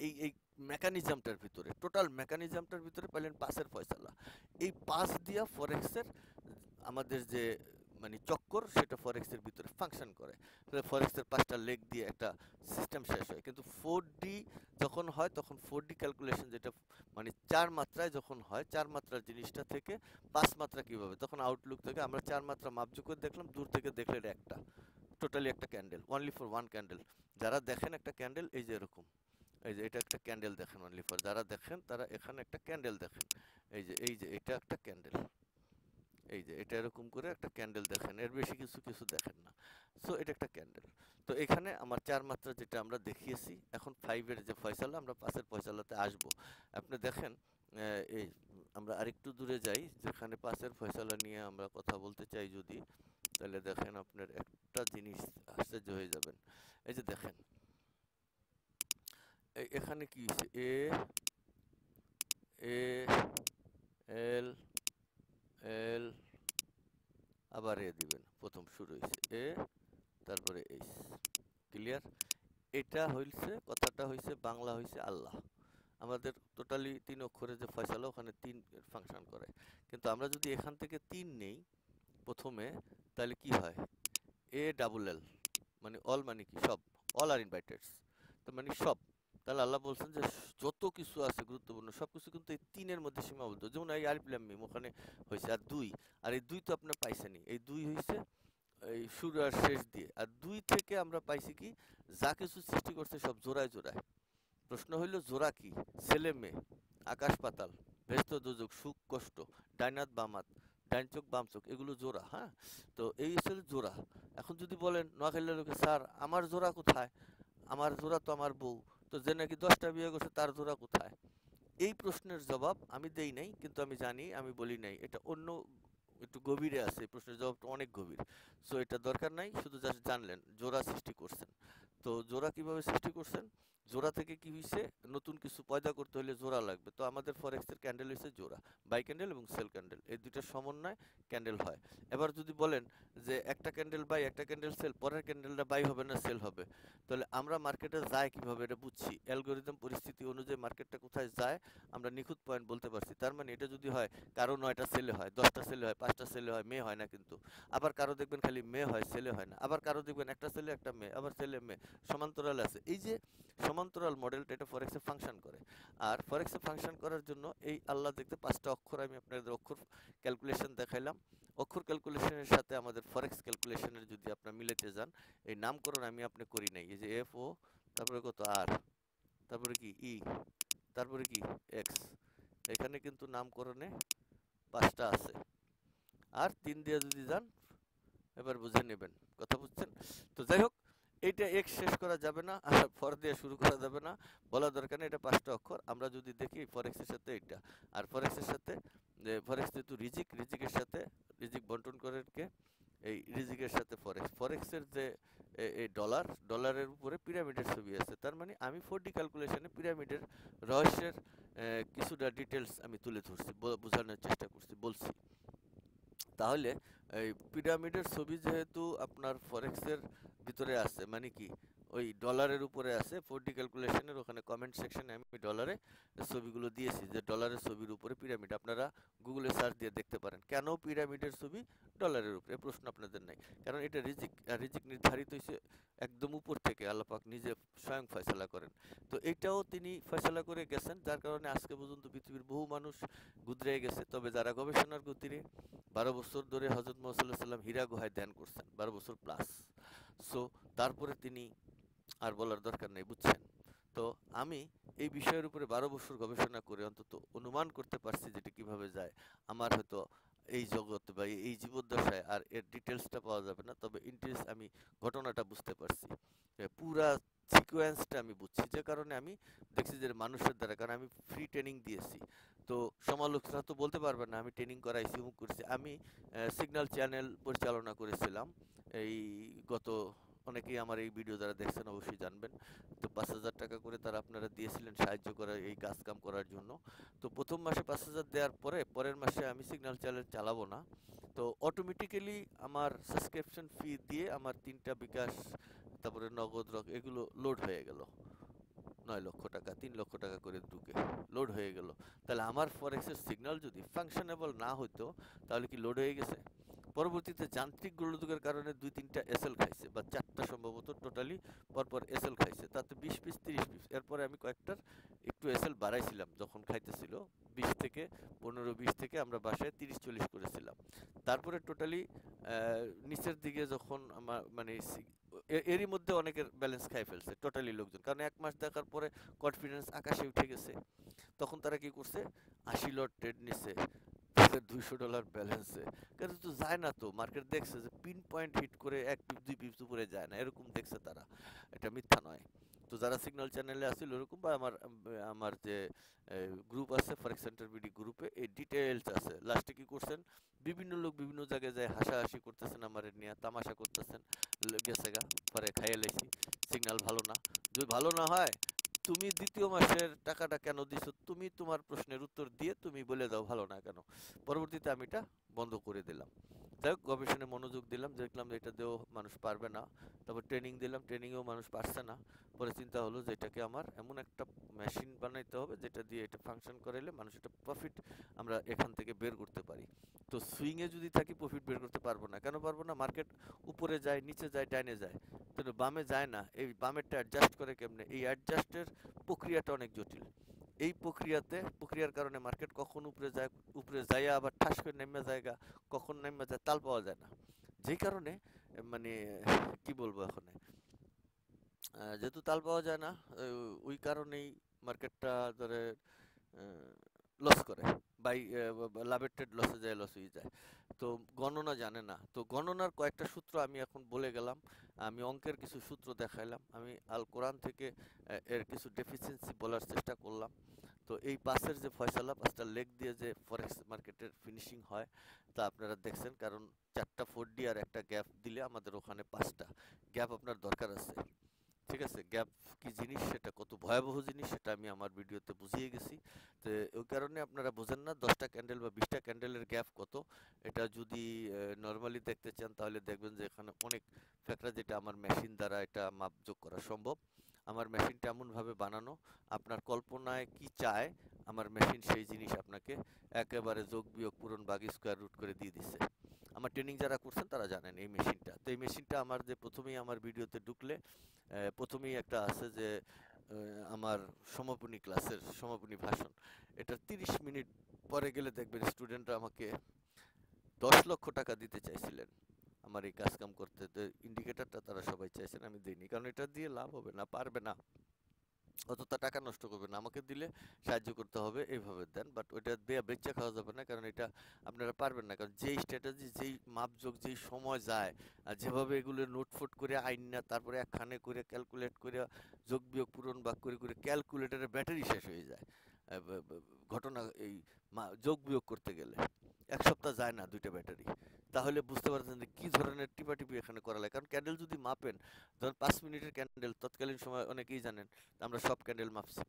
এই মেকানিজমটার ভিতরে, টোটাল মেকানিজমটার ভিতরে পাইলেন পাসের ফয়সালা। এই পাস দিয়া ফরেক্সের আমাদের যে মানে চক্কর, সেটা ফরেক্সের ভিতরে ফাংশন করে। ফরেক্সের 5টা লেগ দিয়ে একটা সিস্টেম শেষ হয়। কিন্তু 4D যখন হয় তখন 4D ক্যালকুলেশন, যেটা মানে 4 মাত্রায় যখন হয়, 4 মাত্রার জিনিসটা থেকে 5 মাত্রা কিভাবে, তখন আউটলুক থেকে আমরা 4 মাত্রা মাপজোক করে দেখলাম, দূর থেকে দেখলে এটা একটা টোটালি একটা candle, only for one candle. যারা দেখেন একটা ক্যান্ডেল এই যে এরকম, এই যে এটা একটা ক্যান্ডেল দেখেন, অনলি ফর যারা দেখেন তারা এখানে একটা ক্যান্ডেল দেখেন, এই যে এটা একটা ক্যান্ডেল, এই যে এটা এরকম করে একটা ক্যান্ডেল দেখেন, এর বেশি কিছু দেখেন না। সো এটা একটা ক্যান্ডেল। তো এখানে আমার 4 মাত্রা যেটা আমরা দেখিয়েছি, এখন 5 এর যে ফয়সালা, আমরা 5 এর ফয়সালাতে আসব। আপনি দেখেন এই আমরা আরেকটু দূরে যাই, যেখানে 5 এর ফয়সালা নিয়ে আমরা কথা বলতে চাই যদি, তাহলে দেখেন আপনার একটা জিনিস আশ্চর্য হয়ে যাবেন। এই যে দেখেন এখানে কি হয়েছে, এ এ এল এল আবার এ দিবেন, প্রথম শুরু হয়েছে এ, তারপরে এইচ। ক্লিয়ার? এটা হইছে, কথাটা হইছে বাংলা হইছে আল্লাহ। আমাদের টোটালি 3 অক্ষরে যে ফয়সালা, ওখানে 3 ফাংশন করে। কিন্তু আমরা যদি এখান থেকে 3 নেই প্রথমে, তাহলে কি হয়, এ ডাবল এল মানে অল, মানে কি সব, অল আর ইনভাইটেডস, তো মানে সব। তাহলে আল্লাহ বলছেন যে যত কিছু আছে গুরুত্বপূর্ণ সবকিছু কিন্তু এই 3-এর মধ্যে সীমাবদ্ধ। যেমন এই আলিফ লাম মিম ওখানে হয়েছে, আর 2, আর এই 2 তো আপনি পাইছেনই, এই 2 হয়েছে এই শুরু আর শেষ দিয়ে। আর 2 থেকে আমরা পাইছি কি, যা কিছু সৃষ্টি করছে সব জোড়ায় জোড়ায়। প্রশ্ন হইল জোড়া কি? ছেলে মেয়ে, আকাশ পাতাল, ভেস্ত দোজক, সুখ কষ্ট, ডাইনাত বামাত, ডাইন চোখ বাম চোখ, এগুলো জোড়া। হ্যাঁ, তো এই হচ্ছে জোড়া। এখন যদি বলেন নোয়াখালীর লোকে, স্যার আমার জোড়া কোথায়, আমার জোড়া তো আমার বউ, তো যে নাকি 10টা বিয়ে করছে তার জোড়া কোথায়? এই প্রশ্নের জবাব আমি দেই নাই, কিন্তু আমি জানি, আমি বলি নাই, এটা অন্য একটু গভীরে আছে, এই প্রশ্নের জবাবটা অনেক গভীর। সো এটা দরকার নাই, শুধু জাস্ট জানলেন জোড়া সৃষ্টি করছেন। তো জোড়া কিভাবে সৃষ্টি করছেন, জোড়া থেকে কি হইছে, নতুন কিছু পয়দা করতে হলে জোড়া লাগবে। তো আমাদের ফরেক্সের ক্যান্ডেল হইছে জোড়া, বাই ক্যান্ডেল এবং সেল ক্যান্ডেল, এই দুইটার সমন্বয় ক্যান্ডেল হয়। এবার যদি বলেন যে একটা ক্যান্ডেল বাই, একটা ক্যান্ডেল সেল, পরের ক্যান্ডেলটা বাই হবে না সেল হবে, তাহলে আমরা মার্কেটে যায় কিভাবে এটা বুঝছি, অ্যালগোরিদম পরিস্থিতি অনুযায়ী মার্কেটটা কোথায় যায় আমরা নিখুঁত পয়েন্ট বলতে পারছি। তার মানে এটা যদি হয় কারো 9টা সেলে হয়, 10টা সেলে হয়, 5টা সেলে হয়, মে হয় না কিন্তু। আবার কারো দেখবেন খালি মে হয়, সেলে হয় না। আবার কারো দেখবেন একটা সেলে একটা মে, আবার সেলে মে, সমান্তরাল আছে। এই যে সমান্তরাল মডেলটা, এটা ফরেক্সে ফাংশন করে। আর ফরেক্সে ফাংশন করার জন্য এই আল্লাহ দেখতে 5টা অক্ষর, আমি আপনাদের অক্ষর ক্যালকুলেশন দেখাইলাম। অক্ষর ক্যালকুলেশনের সাথে আমাদের ফরেক্স ক্যালকুলেশনের যদি আপনার মিলাতে যান, এই নামকরণ আমি আপনি করি নাই। এই যে এফ ও, তারপরে কত আর, তারপরে কি ই, তারপরে কি এক্স, এখানে কিন্তু নামকরণে 5টা আছে। আর 3 দিয়ে যদি যান, এবার বুঝে নেবেন, কথা বুঝছেন? তো যাই হোক, এইটা এক্স শেষ করা যাবে না, আর ফর দিয়ে শুরু করা যাবে না, বলা দরকার নেই, এটা 5টা অক্ষর। আমরা যদি দেখি ফরেক্সের সাথে এইটা, আর ফরেক্সের সাথে যে ফরেক্স যেহেতু রিজিকের সাথে, রিজিক বন্টন করে কে, এই রিজিকের সাথে ফরেক্সের যে এই ডলারের উপরে পিরামিডের ছবি আছে। তার মানে আমি 4D ক্যালকুলেশনে পিরামিডের রহস্যের কিছুটা ডিটেলস আমি তুলে ধরছি, বোঝানোর চেষ্টা করছি, বলছি। তাহলে এই পিরামিডের ছবি যেহেতু আপনার ফরেক্সের ভিতরে আছে, মানে কি ওই ডলারের উপরে আছে, 4D ক্যালকুলেশনের ওখানে কমেন্ট সেকশনে আমি ডলারে ছবিগুলো দিয়েছি, যে ডলারের ছবির উপরে পিরামিড। আপনারা গুগলে সার্চ দিয়ে দেখতে পারেন কেন পিরামিডের ছবি ডলারের উপরে, প্রশ্ন আপনাদের নাই। কারণ এটা রিজিক, আর রিজিক নির্ধারিত হয়েছে একদম উপর থেকে, আল্লাহ পাক নিজে স্বয়ং ফয়সালা করেন। তো এটাও তিনি ফয়সালা করে গেছেন, যার কারণে আজকে পর্যন্ত পৃথিবীর বহু মানুষ গুজরে গেছে। তবে যারা গবেষণার গতিরে 12 বছর ধরে হজরত মুহাম্মদ সাল্লাল্লাহু আলাইহি ওয়াসাল্লাম হীরা গুহায় ধ্যান করছেন, 12 বছর প্লাস। সো তারপরে তিনি, আর বলার দরকার নেই, বুঝছেন? তো আমি এই বিষয়ের উপরে 12 বছর গবেষণা করে অন্তত অনুমান করতে পারছি যেটা কিভাবে যায়। আমার হয়তো এই জগৎ বা এই জীবদ্দশায় আর এর ডিটেলসটা পাওয়া যাবে না, তবে ইন্টারেস্ট আমি ঘটনাটা বুঝতে পারছি, পুরা সিকোয়েন্সটা আমি বুঝছি, যে কারণে আমি দেখছি যে মানুষের দ্বারা, কারণ আমি ফ্রি ট্রেনিং দিয়েছি। তো সমালোচনা তো বলতে পারবেন না আমি ট্রেনিং করাইছি, অমুক করছি। আমি সিগন্যাল চ্যানেল পরিচালনা করেছিলাম এই গত, অনেকেই আমার এই ভিডিও যারা দেখছেন অবশ্যই জানবেন। তো 5,000 টাকা করে তারা আপনারা দিয়েছিলেন সাহায্য করার, এই কাজ কাম করার জন্য। তো প্রথম মাসে 5,000 দেওয়ার পরে পরের মাসে আমি সিগন্যাল চ্যানেল চালাবো না। তো অটোমেটিক্যালি আমার সাবস্ক্রিপশন ফি দিয়ে আমার 3টা বিকাশ, তারপরে নগদ এগুলো লোড হয়ে গেল। 9 লক্ষ টাকা 3 লক্ষ টাকা করে ঢুকে লোড হয়ে গেল। তাহলে আমার ফরেক্সের সিগন্যাল যদি ফাংশনেবল না হইতো তাহলে কি লোড হয়ে গেছে? পরবর্তীতে যান্ত্রিক গোলযোগের কারণে 2-3টা এসএল খাইছে বা 4টা সম্ভবত টোটালি পরপর এসএল খাইছে, তাতে 20 পিস 30 পিস। এরপরে আমি কয়েকটার একটু এসএল বাড়াইছিলাম যখন খাইতেছিল, 20 থেকে 15-20 থেকে আমরা বাসায় 30-40 করেছিলাম। তারপরে টোটালি নিচের দিকে যখন আমার মানে এরই মধ্যে অনেকের ব্যালেন্স খাই ফেলছে টোটালি লোকজন, কারণ 1 মাস দেখার পরে কনফিডেন্স আকাশে উঠে গেছে। তখন তারা কি করছে, 80 লট ট্রেড নিছে $200 ব্যালেন্সে। কিন্তু তো যায় না, তো মার্কেট দেখছে যে পিন পয়েন্ট হিট করে 1 পিপ 2 পিপস উপরে যায় না, এরকম দেখছে তারা, এটা মিথ্যা নয়। তো যারা সিগন্যাল চ্যানেলে আসছিল ওরকম, বা আমার আমার যে গ্রুপ আছে ফরেক্স সেন্টার বিডি গ্রুপে, এই ডিটেইলস আছে। লাস্টে কি করছেন, বিভিন্ন লোক বিভিন্ন জায়গায় যায় হাসাহাসি করতেছেন, আমার নিয়ে তামাশা করতেছেন, গেছে গা পরে খাইয়ে লাইছি, সিগন্যাল ভালো না। যদি ভালো না হয়, তুমি দ্বিতীয় মাসের টাকাটা কেন দিছো, তুমি তোমার প্রশ্নের উত্তর দিয়ে তুমি বলে দাও ভালো না কেন। পরবর্তীতে আমি এটা বন্ধ করে দিলাম। যাই হোক, গবেষণায় মনোযোগ দিলাম, দেখলাম যে এটা দিয়েও মানুষ পারবে না। তারপর ট্রেনিং দিলাম, ট্রেনিংয়েও মানুষ পারছে না। পরে চিন্তা হলো যে এটাকে আমার এমন একটা মেশিন বানাইতে হবে যেটা দিয়ে এটা ফাংশন করাইলে মানুষ এটা প্রফিট আমরা এখান থেকে বের করতে পারি। তো সুইংয়ে যদি থাকি প্রফিট বের করতে পারবো না। কেন পারবো না? মার্কেট উপরে যায়, নিচে যায়, ডাইনে যায়, কিন্তু বামে যায় না। এই বামেরটা অ্যাডজাস্ট করে কেমনে? এই অ্যাডজাস্টের প্রক্রিয়াটা অনেক জটিল। এই প্রক্রিয়ার কারণে মার্কেট কখন উপরে যায়, উপরে যাইয়া আবার ঠাস করে নেমে জায়গা, কখন নেমে যায় তাল পাওয়া যায় না। যেই কারণে মানে কি বলবো এখন, যেহেতু তাল পাওয়া যায় না, ওই কারণেই মার্কেটটা ধরে লস করে, বাই লাভের ট্রেড লসে যায়, লস হয়ে যায়। তো গণনা জানে না, তো গণনার কয়েকটা সূত্র আমি এখন বলে গেলাম। আমি অঙ্কের কিছু সূত্র দেখাইলাম, আমি আল কোরআন থেকে এর কিছু ডেফিসিয়েন্সি বলার চেষ্টা করলাম। তো এই পাসের যে ফয়সালা, 5টা লেগ দিয়ে যে ফরেক্স মার্কেটের ফিনিশিং হয় তা আপনারা দেখছেন, কারণ 4টা 4D আর একটা গ্যাপ দিলে আমাদের ওখানে 5টা গ্যাপ আপনার দরকার আছে। ঠিক আছে, গ্যাপ কি জিনিস, সেটা কত ভয়াবহ জিনিস সেটা আমি আমার ভিডিওতে বুঝিয়ে গেছি। তো ওই কারণে আপনারা বোঝেন না 10টা ক্যান্ডেল বা 20টা ক্যান্ডেলের গ্যাপ কত। এটা যদি নর্মালি দেখতে চান তাহলে দেখবেন যে এখানে অনেক ফ্যাক্টর, যেটা আমার মেশিন দ্বারা এটা মাপযোগ করা সম্ভব। আমার মেশিনটা এমনভাবে বানানো, আপনার কল্পনায় কি চায় আমার মেশিন সেই জিনিস আপনাকে একেবারে যোগ বিয়োগ পূরণ ভাগ স্কোয়ার রুট করে দিয়ে দিচ্ছে। আমার ট্রেনিং যারা করছেন তারা জানেন এই মেশিনটা। তো এই মেশিনটা আমার যে প্রথমেই আমার ভিডিওতে ঢুকলে প্রথমেই একটা আছে যে আমার সমাপনী ক্লাসের সমাপনী ভাষণ, এটা 30 মিনিট পরে গেলে দেখবেন স্টুডেন্টরা আমাকে 10 লক্ষ টাকা দিতে চাইছিলেন আমার এই কাজ কাম করতে। তো ইন্ডিকেটরটা তারা সবাই চাইছেন, আমি দিইনি, কারণ এটা দিয়ে লাভ হবে না, পারবে না, অযথা টাকা নষ্ট করবে না, আমাকে দিলে সাহায্য করতে হবে, এইভাবে দেন। বাট ওইটা দিয়ে বেচা খাওয়া যাবে না, কারণ এটা আপনারা পারবেন না, কারণ যেই স্ট্র্যাটেজি, যেই মাপযোগ, যেই সময় যায়, আর যেভাবে এগুলো নোটফোট করে আইন না, তারপরে একখানে করে ক্যালকুলেট করে যোগ বিয়োগ পূরণ ভাগ করে করে ক্যালকুলেটরের ব্যাটারি শেষ হয়ে যায় ঘটনা এই যোগ বিয়োগ করতে গেলে 1 সপ্তাহ যায় না 2টা ব্যাটারি। তাহলে বুঝতে পারছেন যে কি ধরনের টিপাটিপি এখানে করা লাগে। কারণ ক্যান্ডেল যদি মাপেন, ধরুন 5 মিনিটের ক্যান্ডেল, তৎকালীন সময় অনেকেই জানেন আমরা সব ক্যান্ডেল মাপছি,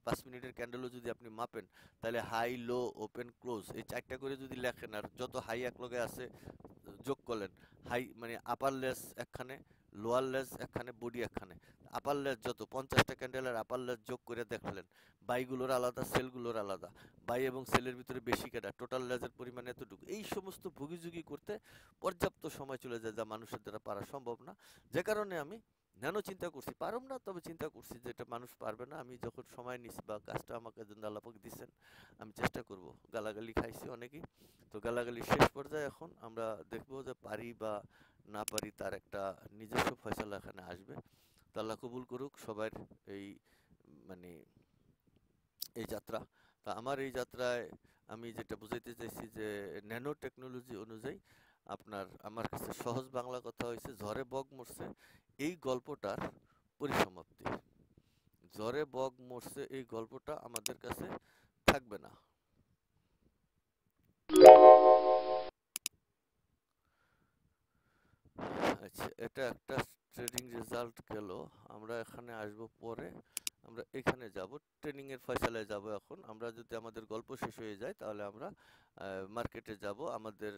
5 মিনিটের ক্যান্ডেলও যদি আপনি মাপেন, তাহলে হাই লো ওপেন ক্লোজ এই 4টা করে যদি লেখেন, আর যত হাই এক লগে আছে যোগ করলেন, হাই মানে আপার লেস একখানে, লোয়ার লেস একখানে, বডি একখানে, আপার লেস যত 50টা ক্যান্ডেলের আপার লেস যোগ করে দেখলেন, বাইগুলোর আলাদা, সেলগুলোর আলাদা, বাই এবং সেলের ভিতরে বেশি কেটা, টোটাল লেজের পরিমাণ এতটুকু, এই সমস্ত ভুগিঝুগি করতে পর্যাপ্ত সময় চলে যায়, যা মানুষের দ্বারা পারা সম্ভব না। যে কারণে আমি নানো চিন্তা করছি, পারুম না, তবে চিন্তা করছি যে এটা মানুষ পারবে না। আমি যখন সময় নিছি বা কাজটা আমাকে আল্লাপাক দিচ্ছেন, আমি চেষ্টা করব। গালাগালি খাইছি অনেকেই, তো গালাগালি শেষ পর্যায়ে এখন আমরা দেখবো যে পারি বা না পারি তার একটা নিজস্ব ফয়সালা এখানে আসবে। তো আল্লাহ কবুল করুক সবার এই মানে এই যাত্রা। তা আমার এই যাত্রায় আমি যেটা বুঝাইতে চাইছি যে ন্যানো টেকনোলজি অনুযায়ী আপনার আমার কাছে সহজ বাংলা কথা হয়েছে, ঝড়ে বক মরছে এই গল্পটার পরিসমাপ্তি। ঝড়ে বক মরছে এই গল্পটা আমাদের কাছে থাকবে না। আচ্ছা, এটা একটা ট্রেডিং রেজাল্ট গেল। আমরা এখানে আসব পরে, আমরা এখানে যাব, ট্রেনিং এর ফয়সালায় যাব। এখন আমরা যদি আমাদের গল্প শেষ হয়ে যায় তাহলে আমরা মার্কেটে যাব, আমাদের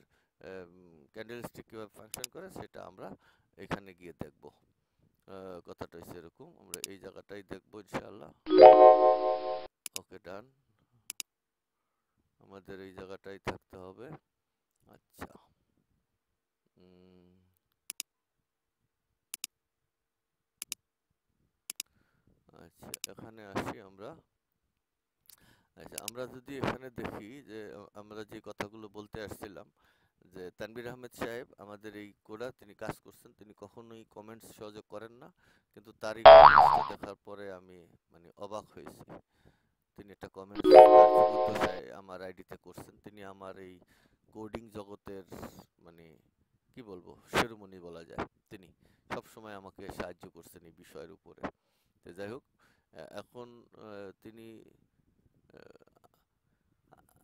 ক্যান্ডেলস্টিক কিভাবে ফাংশন করে সেটা আমরা এখানে গিয়ে দেখব। কথাটা হচ্ছে এরকম, আমরা এই জায়গাটাই দেখবো ইনশাআল্লাহ। ওকে, ডান। আমাদের এই জায়গাটাই থাকতে হবে। আচ্ছা, আচ্ছা এখানে আসি আমরা। আচ্ছা, আমরা যদি এখানে দেখি যে আমরা যে কথাগুলো বলতে আসছিলাম, যে তানভীর আহমেদ সাহেব আমাদের এই কোডা তিনি কাজ করছেন, তিনি কখনোই কমেন্টস সহযোগ করেন না, কিন্তু তারই কমেন্টসটা দেখার পরে আমি মানে অবাক হয়েছি। তিনি একটা কমেন্টস তার জীবদ্দশায় আমার আইডিতে করছেন। তিনি আমার এই কোডিং জগতের মানে কি বলবো শিরোমণি বলা যায়। তিনি সব সময় আমাকে সাহায্য করছেন এই বিষয়ের উপরে। তো যাই হোক, এখন তিনি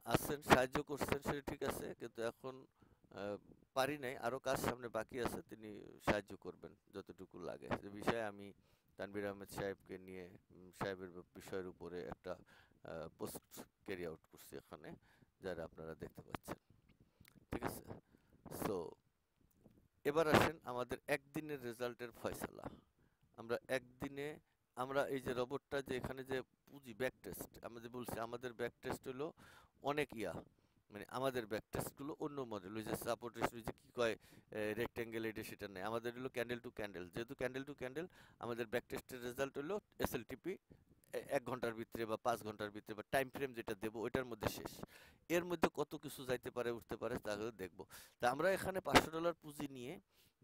আছেন, সাহায্য করছেন, সেটা ঠিক আছে, কিন্তু এখন পারি নাই, আরো কাজ সামনে বাকি আছে, তিনি সাহায্য করবেন যতটুকু লাগে। যে বিষয়ে আমি তানভীর আহমেদ সাহেবকে নিয়ে সাহেবের বিষয়ের উপরে একটা পোস্ট ক্যারি আউট করছি এখানে, যারা আপনারা দেখতে পাচ্ছেন। ঠিক আছে, সো এবার আসেন আমাদের একদিনের রেজাল্টের ফয়সালা। আমরা একদিনে আমরা এই যে রোবটটা যে এখানে যে পুঁজি ব্যাক টেস্ট, আমরা যে বলছি আমাদের ব্যাক টেস্ট হলো অনেক মানে আমাদের ব্যাক টেস্ট গুলো অন্য মডেল, ওই যে সাপোর্ট ওই যে কি কয় রেক্ট্যাঙ্গেল, এটা সেটা নেই, আমাদের হলো ক্যান্ডেল টু ক্যান্ডেল। যেহেতু ক্যান্ডেল টু ক্যান্ডেল, আমাদের ব্যাক টেস্টের রেজাল্ট হলো এসএলটিপি 1 ঘন্টার ভিতরে বা 5 ঘন্টার ভিতরে, বা টাইম ফ্রেম যেটা দেবো ওইটার মধ্যে শেষ। এর মধ্যে কত কিছু যাইতে পারে, উঠতে পারে, তাহলে দেখবো। তা আমরা এখানে $500 পুঁজি নিয়ে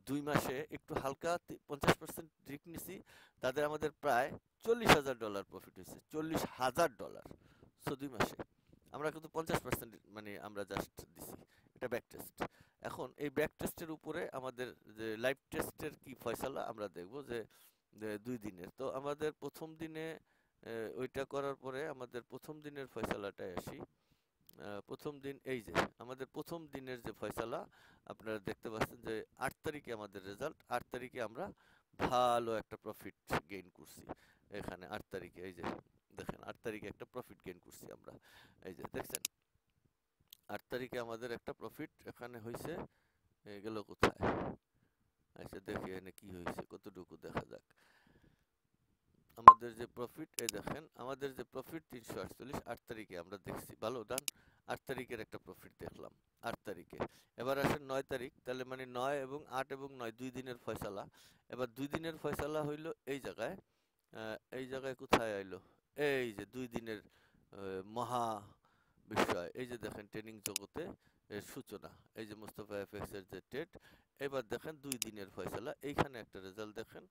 2 মাসে একটু হালকা 50% রিস্ক নিছি, তাদের আমাদের প্রায় $40,000 প্রফিট হয়েছে। $40,000। সো 2 মাসে আমরা কিন্তু 50% মানে আমরা জাস্ট দিছি। এটা ব্যাক টেস্ট। এখন এই ব্যাক টেস্টের উপরে আমাদের যে লাইভ টেস্টের কি ফয়সালা আমরা দেখবো, যে 2 দিনের। তো আমাদের প্রথম দিনে ওইটা করার পরে আমাদের প্রথম দিনের ফয়সালাটায় আসি। প্রথম দিন এই যে আমাদের প্রথম দিনের যে ফয়সালা আপনারা দেখতে পাচ্ছেন, যে 8 তারিখে আমাদের রেজাল্ট। 8 তারিখে আমরা ভালো একটা প্রফিট গেইন করছি। এখানে 8 তারিখে এই যে দেখেন, 8 তারিখে একটা প্রফিট গেইন করছি আমরা, এই যে দেখছেন। 8 তারিখে আমাদের একটা প্রফিট এখানে হয়েছে, গেল কোথায়? আচ্ছা দেখি এখানে কি হয়েছে, কতটুকু দেখা যাক। আমাদের যে প্রফিট, এই দেখেন আমাদের যে প্রফিট 348, 8 তারিখে আমরা দেখছি, ভালো ডান। 8 তারিখের একটা প্রফিট দেখলাম 8 তারিখে। এবার আসেন 9 তারিখ, তাহলে মানে 9 এবং 8 এবং 9 2 দিনের ফয়সালা। এবার 2 দিনের ফয়সালা হইলো এই জায়গায় কোথায় আইলো? এই যে 2 দিনের মহা বিষয়, এই যে দেখেন ট্রেনিং জগতে এর সূচনা, এই যে মুস্তাফা এফএক্স এর যে ট্রেড। এবার দেখেন 2 দিনের ফয়সালা, এইখানে একটা রেজাল্ট দেখেন,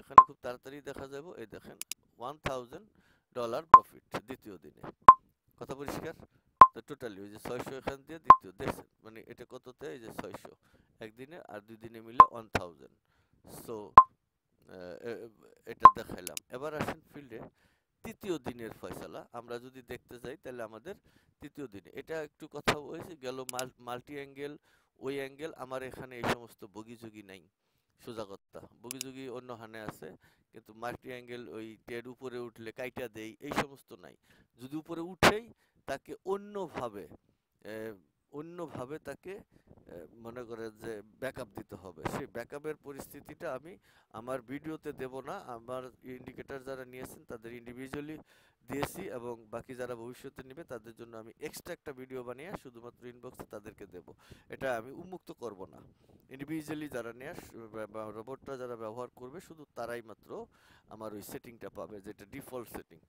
এখানে খুব তাড়াতাড়ি দেখা যাবে। এই দেখেন $1,000 প্রফিট দ্বিতীয় দিনে। কথা পরিষ্কার? তো টোটালি ওই যে 600 এখান দিয়ে দ্বিতীয় দেখছেন, মানে এটা কততে? এই যে 600 একদিনে, আর 2 দিনে মিলে 1000। সো এটা দেখাইলাম। এবার আসেন ফিল্ডে তৃতীয় দিনের ফয়সালা আমরা যদি দেখতে যাই, তাহলে আমাদের তৃতীয় দিনে এটা একটু কথা হয়েছে গেল মাল্টি অ্যাঙ্গেল, ওই অ্যাঙ্গেল আমার এখানে এই সমস্ত বগিযোগী নাই। সোজা কথা, বগিযোগী অন্য হানে আছে, কিন্তু মাল্টি অ্যাঙ্গেল ওই টের উপরে উঠলে কাইটা দেই, এই সমস্ত নাই। যদি উপরে উঠেই তাকে অন্যভাবে তাকে মনে করে যে ব্যাকআপ দিতে হবে, সেই ব্যাকআপের পরিস্থিতিটা আমি আমার ভিডিওতে দেব না। আমার ইন্ডিকেটর যারা নিয়েছেন তাদের ইন্ডিভিজুয়ালি দিয়েছি, এবং বাকি যারা ভবিষ্যতে নেবে তাদের জন্য আমি এক্সট্রা একটা ভিডিও বানিয়ে শুধুমাত্র ইনবক্সে তাদেরকে দেব। এটা আমি উন্মুক্ত করব না। ইন্ডিভিজুয়ালি যারা নিয়ে রোবটটা যারা ব্যবহার করবে, শুধু তারাই মাত্র আমার ওই সেটিংটা পাবে, যেটা ডিফল্ট সেটিং।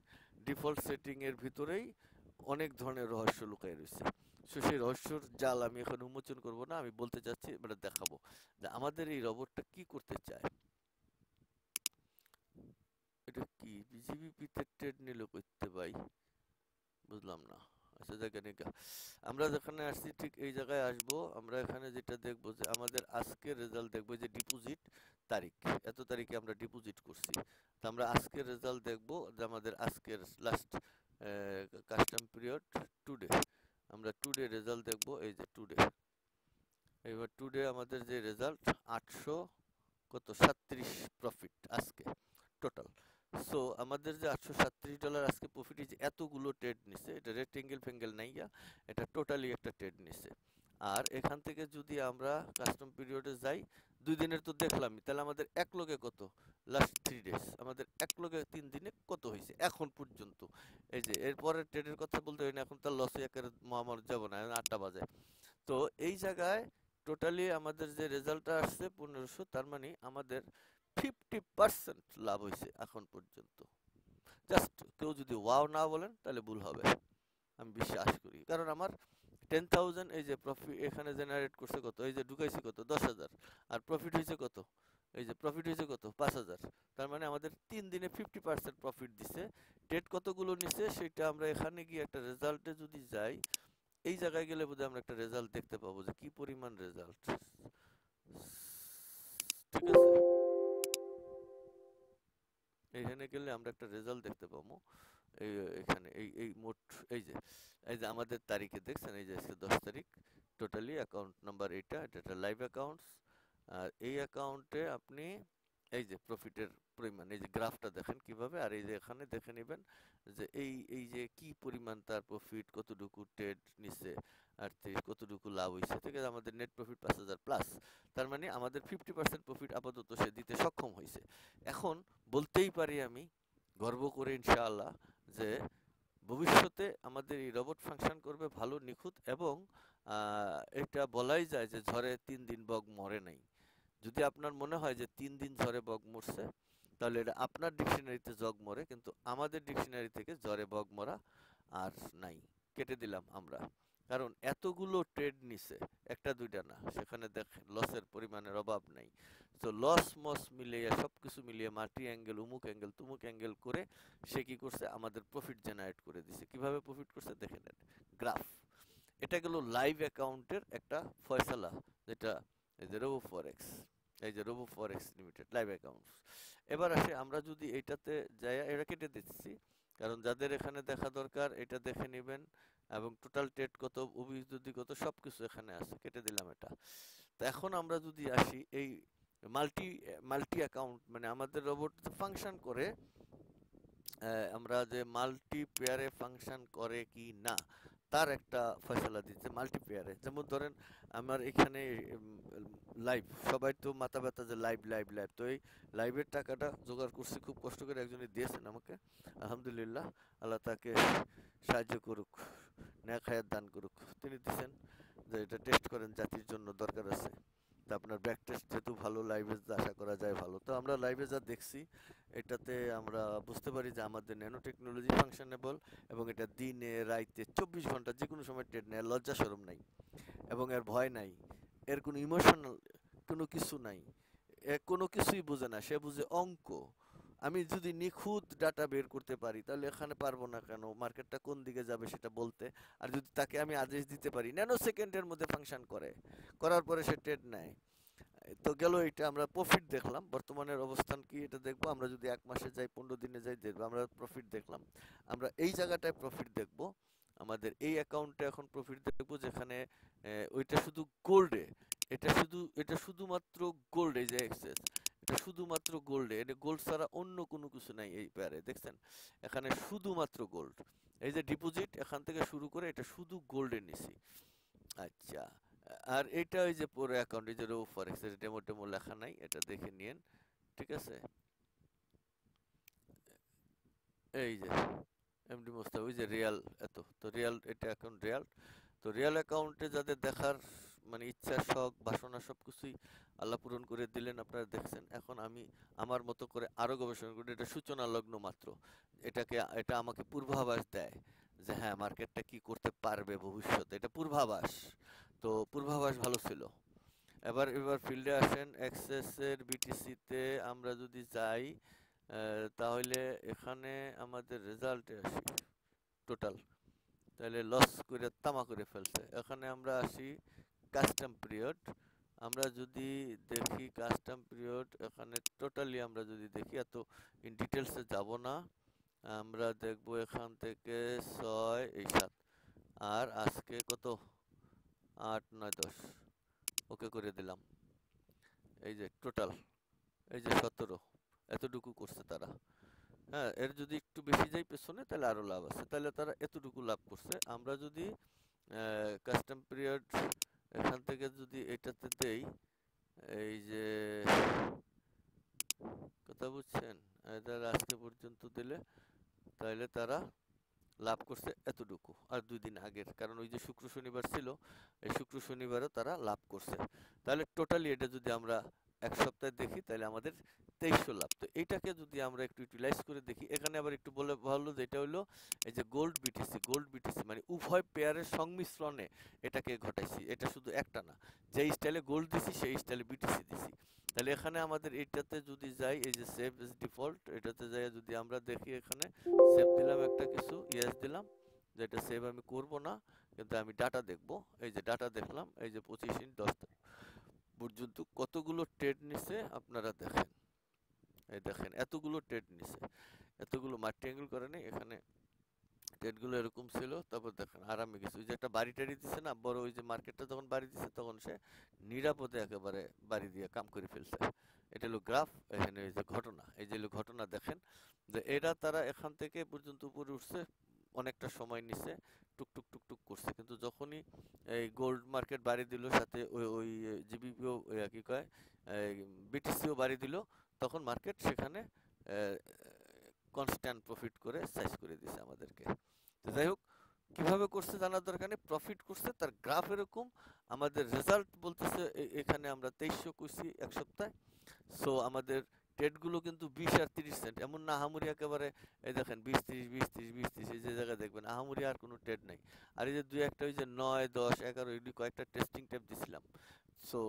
ডিফল্ট সেটিং এর ভিতরেই অনেক ধরনের রহস্য লুকায় রয়েছে। সেই রহস্যর জাল আমি এখন উন্মোচন করব না, আমি বলতে চাচ্ছি, মানে দেখাবো যে আমাদের এই রোবটটা কি করতে চায়। এটা কি বিজিবিপি তে ট্রেড নিল করতে ভাই, বুঝলাম না। আচ্ছা দেখেন, আমরা যেখানে আসছি ঠিক এই জায়গায় আসবো। আমরা এখানে যেটা দেখবো, যে আমাদের আজকের রেজাল্ট দেখবো, যে ডিপোজিট তারিখ, এত তারিখে আমরা ডিপোজিট করছি। তো আমরা আজকের রেজাল্ট দেখবো, যে আমাদের আজকের লাস্ট কাস্টম পিরিয়ড টুডে, আমরা টুডে রেজাল্ট দেখবো। এই যে টুডে, এবার টুডে আমাদের যে রেজাল্ট 837 প্রফিট আজকে টোটাল। সো আমাদের যে $837 আজকে প্রফিট, যে এতগুলো ট্রেড নিছে, এটা রেক্টেঙ্গেল ফেঙ্গেল নাইয়া, এটা টোটালি একটা ট্রেড নিছে। আর এখান থেকে যদি আমরা কাস্টম পিরিয়ডে যাই, 2 দিনের তো দেখলামই, তাহলে আমাদের এক লগে কত, লাস্ট 3 ডেজ আমাদের এক লগে 3 দিনে কত হয়েছে এখন পর্যন্ত। এই যে এরপরে ট্রেডের কথা বলতে হয় না, এখন তার লসে একের মহামার যাব না, এখন 8টা বাজে। তো এই জায়গায় টোটালি আমাদের যে রেজাল্টটা আসছে 1500, তার মানে আমাদের 50% লাভ হয়েছে এখন পর্যন্ত। জাস্ট কেউ যদি ওয়াও না বলেন তাহলে ভুল হবে, আমি বিশ্বাস করি। কারণ আমার 10,000 এই যে প্রফিট এখানে জেনারেট করছে কত, এই যে ঢুকাইছি কত 10,000, আর প্রফিট হয়েছে কত, এই যে প্রফিট হয়েছে কত 5,000। তার মানে আমাদের 3 দিনে 50% প্রফিট দিছে। ট্রেড কতগুলো নিছে সেটা আমরা এখানে গিয়ে একটা রেজাল্টে যদি যাই, এই জায়গায় গেলে বোধহয় আমরা একটা রেজাল্ট দেখতে পাবো যে কি পরিমাণ রেজাল্ট। ঠিক আছে, এইখানে গেলে আমরা একটা রেজাল্ট দেখতে পাবো। এই এখানে এই মোট এই যে আমাদের তারিখে দেখছেন, এই যে আজকে 10 তারিখ, টোটালি অ্যাকাউন্ট নাম্বার এটা একটা লাইভ অ্যাকাউন্টস। আর এই অ্যাকাউন্টে আপনি এই যে প্রফিটের পরিমাণ, এই যে গ্রাফটা দেখেন কিভাবে, আর এই যে এখানে দেখে নেবেন যে এই যে কি পরিমাণ তার প্রফিট, কতটুকু ট্রেড নিচ্ছে, আর কতটুকু লাভ হয়েছে। ঠিক আছে, আমাদের নেট প্রফিট 5,000 প্লাস। তার মানে আমাদের 50% প্রফিট আপাতত সে দিতে সক্ষম হয়েছে। এখন বলতেই পারি আমি গর্ব করে ইনশাআল্লাহ যে ভবিষ্যতে আমাদের এই রোবট ফাংশন করবে ভালো, নিখুঁত, এবং এটা বলাই যায় যে ঝড়ে 3 দিন বক মরে নাই। যদি আপনার মনে হয় যে 3 দিন ঝড়ে বক মরছে, তাহলে এটা আপনার ডিকশনারিতে জগ মরে, কিন্তু আমাদের ডিকশনারি থেকে ঝড়ে বক মরা আর নাই, কেটে দিলাম আমরা। কারণ এতগুলো ট্রেড নিছে, একটা দুইটা না, সেখানে দেখেন লসের পরিমাণের অভাব নাই। তো লস মস মিলিয়ে সবকিছু মিলিয়ে মাল্টি অ্যাঙ্গেল, উমুক অ্যাঙ্গেল তুমুক অ্যাঙ্গেল করে সে কি করছে, আমাদের প্রফিট জেনারেট করে দিছে। কিভাবে প্রফিট করছে দেখে নেন, গ্রাফ। এটা গেল লাইভ অ্যাকাউন্টের একটা ফয়সালা, যেটা এই যে রোবো ফরেক্স, এই যে রোবো ফরেক্স লিমিটেড লাইভ অ্যাকাউন্টস। এবার আসে আমরা যদি এইটাতে যাই, এটা কেটে দিচ্ছি কারণ যাদের এখানে দেখা দরকার এটা দেখে নেবেন, এবং টোটাল ট্রেড কত, অভিযোগ কত, সবকিছু এখানে আছে, কেটে দিলাম এটা। তো এখন আমরা যদি আসি এই মাল্টি মাল্টি অ্যাকাউন্ট, মানে আমাদের রোবট ফাংশন করে, আমরা যে মাল্টি পেয়ারে ফাংশন করে কি না তার একটা ফয়সালা দিচ্ছে মাল্টি পেয়ারে। যেমন ধরেন আমার এখানে লাইভ, সবাই তো মাথা ব্যথা যে লাইভ লাইভ লাইভ, তো এই লাইভের টাকাটা জোগাড় করছি খুব কষ্ট করে, একজনই দিয়েছেন আমাকে, আলহামদুলিল্লাহ, আল্লাহ তাকে সাহায্য করুক, ন্যাক হায়াত দান করুক। তিনি দিচ্ছেন যে এটা টেস্ট করেন, জাতির জন্য দরকার আছে। তা আপনার ব্যাক টেস্ট যেহেতু ভালো, লাইভে আশা করা যায় ভালো। তো আমরা লাইভে যা দেখছি এটাতে আমরা বুঝতে পারি যে আমাদের ন্যানো টেকনোলজি ফাংশনেবল, এবং এটা দিনে রাইতে 24 ঘন্টা যে কোনো সময় ট্রেড নেয়, লজ্জা শরম নাই, এবং এর ভয় নাই, এর কোনো ইমোশনাল কোনো কিছু নাই, এ কোনো কিছুই বোঝে না, সে বুঝে অঙ্ক। আমি যদি নিখুঁত ডাটা বের করতে পারি তাহলে এখানে পারবো না কেন মার্কেটটা কোন দিকে যাবে সেটা বলতে। আর যদি তাকে আমি আদেশ দিতে পারি, ন্যানো সেকেন্ডের মধ্যে ফাংশন করে, করার পরে সে ট্রেড নেয়। তো গেল এটা, আমরা প্রফিট দেখলাম, বর্তমানের অবস্থান কি এটা দেখবো। আমরা যদি 1 মাসে যাই, 15 দিনে যাই, দেখবো আমরা প্রফিট দেখলাম। আমরা এই জায়গাটায় প্রফিট দেখবো, আমাদের এই অ্যাকাউন্টে এখন প্রফিট দেখবো, যেখানে ওইটা শুধু গোল্ডে, এটা শুধুমাত্র গোল্ড, এই যে এক্সেস, এটা শুধুমাত্র গোল্ডে, এটা গোল্ড ছাড়া অন্য কোনো কিছু নাই এই পেয়ারে, দেখছেন এখানে শুধুমাত্র গোল্ড। এই যে ডিপোজিট এখান থেকে শুরু করে এটা শুধু গোল্ডে নিছি। আচ্ছা, আর এটা ওই যে পুরো অ্যাকাউন্ট, এই যে রো ফরেক্স, ডেমো টেমো লেখা নাই, এটা দেখে নিয়েন। ঠিক আছে, এই যে এমডি মোস্তাক, ওই যে রিয়াল, এত তো রিয়াল, এটা অ্যাকাউন্ট রিয়াল। তো রিয়াল অ্যাকাউন্টে যাদের দেখার মানে ইচ্ছা, শখ, বাসনা সবকিছুই আল্লাহ পূরণ করে দিলেন, আপনারা দেখছেন। এখন আমি আমার মতো করে আরো গবেষণা করি, এটা সূচনা লগ্ন মাত্র, এটা আমাকে পূর্বাভাস দেয় যে হ্যাঁ মার্কেটটা কি করতে পারবে ভবিষ্যতে, এটা পূর্বাভাস। তো পূর্বাভাস ভালো ছিল। এবার ফিল্ডে আসেন, এক্সেসের বিটিসিতে আমরা যদি যাই, তাহলে এখানে আমাদের রেজাল্টে আসি টোটাল, তাহলে লস করে তামা করে ফেলছে। এখানে আমরা আসি কাস্টম পিরিয়ড, আমরা যদি দেখি কাস্টম পিরিয়ড, এখানে টোটালি আমরা যদি দেখি, এত ইন ডিটেলসে যাব না, আমরা দেখব এখান থেকে 6 এই 7, আর আজকে কত, 8 9 10, ওকে করে দিলাম। এই যে টোটাল, এই যে 17, এতটুকু করছে তারা। হ্যাঁ, এর যদি একটু বেশি যাই পেছনে তাহলে আরো লাভ আছে, তাহলে তারা এতটুকু লাভ করছে। আমরা যদি কাস্টম পিরিয়ড এখান থেকে যদি এটাতে দেই, এই যে কথা বুঝছেন, এদের আজকে পর্যন্ত দিলে তাহলে তারা লাভ করছে এতটুকু, আর 2 দিন আগের, কারণ ওই যে শুক্র শনিবার ছিল, এই শুক্র শনিবারও তারা লাভ করছে। তাহলে টোটালি এটা যদি আমরা এক সপ্তাহে দেখি তাহলে আমাদের 2300 লাভ। তো এইটাকে যদি আমরা একটু ইউটিলাইজ করে দেখি, এখানে আবার একটু বলে ভালো যে এটা হলো এই যে গোল্ড বিটিসি মানে উভয় পেয়ারের সংমিশ্রণে এটাকে ঘটাইছি, এটা শুধু একটা না, যেই স্টাইলে গোল্ড দিছি সেই স্টাইলে বিটিসি দিছি। তাহলে এখানে আমাদের এইটাতে যদি যাই, এই যে সেভ এস ডিফল্ট, এটাতে যাই যদি আমরা দেখি, এখানে সেভ দিলাম, একটা কিছু ইয়েস দিলাম, যেটা সেভ আমি করব না, কিন্তু আমি ডাটা দেখব। এই যে ডাটা দেখলাম, এই যে 25/10 পর্যন্ত কতগুলো ট্রেড নিছে আপনারা দেখেন। এই দেখেন এতগুলো ট্রেড নিছে, এতগুলো ট্রায়াঙ্গেল করে নেই এখানে, ট্রেডগুলো এরকম ছিল। তারপর দেখেন আরামে গেছে, ওই যে একটা বাড়ি টাড়ি দিছে না বড়, ওই যে মার্কেটটা যখন বাড়ি দিছে তখন সে নিরাপদে একেবারে বাড়ি দিয়ে কাম করে ফেলছে। এটা হলো গ্রাফ, এখানে এই যে ঘটনা, এই যে হলো ঘটনা দেখেন যে এরা তারা এখান থেকে পর্যন্ত উপরে উঠছে, অনেকটা সময় নিছে, টুকটুক টুকটুক করছে, কিন্তু যখনই এই গোল্ড মার্কেট বাড়ি দিল, সাথে ওই ওই জিবিপিও কি কয় বিটিসিও বাড়ি দিল, তখন মার্কেট সেখানে কনস্ট্যান্ট প্রফিট করে সাইজ করে দিছে আমাদেরকে। তো যাই হোক, কিভাবে করছে জানার দরকার নেই, প্রফিট করছে, তার গ্রাফ এরকম, আমাদের রেজাল্ট বলতেছে এখানে আমরা 2300 করছি এক সপ্তাহে। সো আমাদের ট্রেডগুলো কিন্তু 20 আর 30 সেন্ট, এমন না আহামরি একেবারে, এই দেখেন 20 30 20 30 20 30, এই যে জায়গায় দেখবেন আহামরি আর কোনো ট্রেড নাই। আর এই যে দুই একটা ওই যে 9 10 11 এগুলি কয়েকটা টেস্টিং ট্যাপ দিছিলাম। সো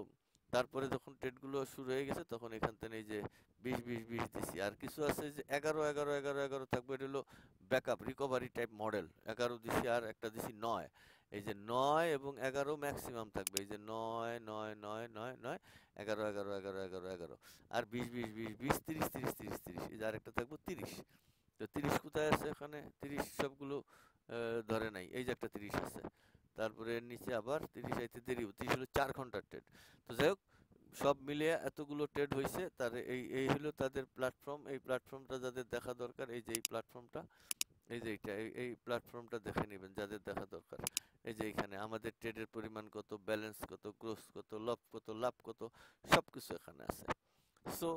তারপরে যখন ট্রেডগুলো শুরু হয়ে গেছে তখন এখান থেকে এই যে 20 20 20 দিছি, আর কিছু আছে যে 11 11 11 11 থাকবে, এটা হলো ব্যাকআপ রিকভারি টাইপ মডেল, 11 দিছি আর একটা দিছি 9। এই যে 9 এবং 11 ম্যাক্সিমাম থাকবে, এই যে 9 9 9 9 9 11 11 11 11 11, আর 20 20 20 20 30 30 30 30, এই যে আরেকটা থাকবো 30। তো 30 কোথায় আছে, এখানে 30 সবগুলো ধরে নাই, এই যে একটা 30 আছে, তারপরে এর নিচে আবার 30 আইতে দেরি, 30 হলো 4 ঘন্টার ট্রেড। তো যাই হোক, সব মিলিয়ে এতগুলো ট্রেড হয়েছে, তার এই এই হলো তাদের প্ল্যাটফর্ম। এই প্ল্যাটফর্মটা যাদের দেখা দরকার, এই যে এই প্ল্যাটফর্মটা, এই যে এইটা, এই প্ল্যাটফর্মটা দেখে নেবেন যাদের দেখা দরকার। এই যে এখানে আমাদের ট্রেডের পরিমাণ কত, ব্যালেন্স কত, গ্রোস কত, লাভ কত, সবকিছু এখানে আছে। সো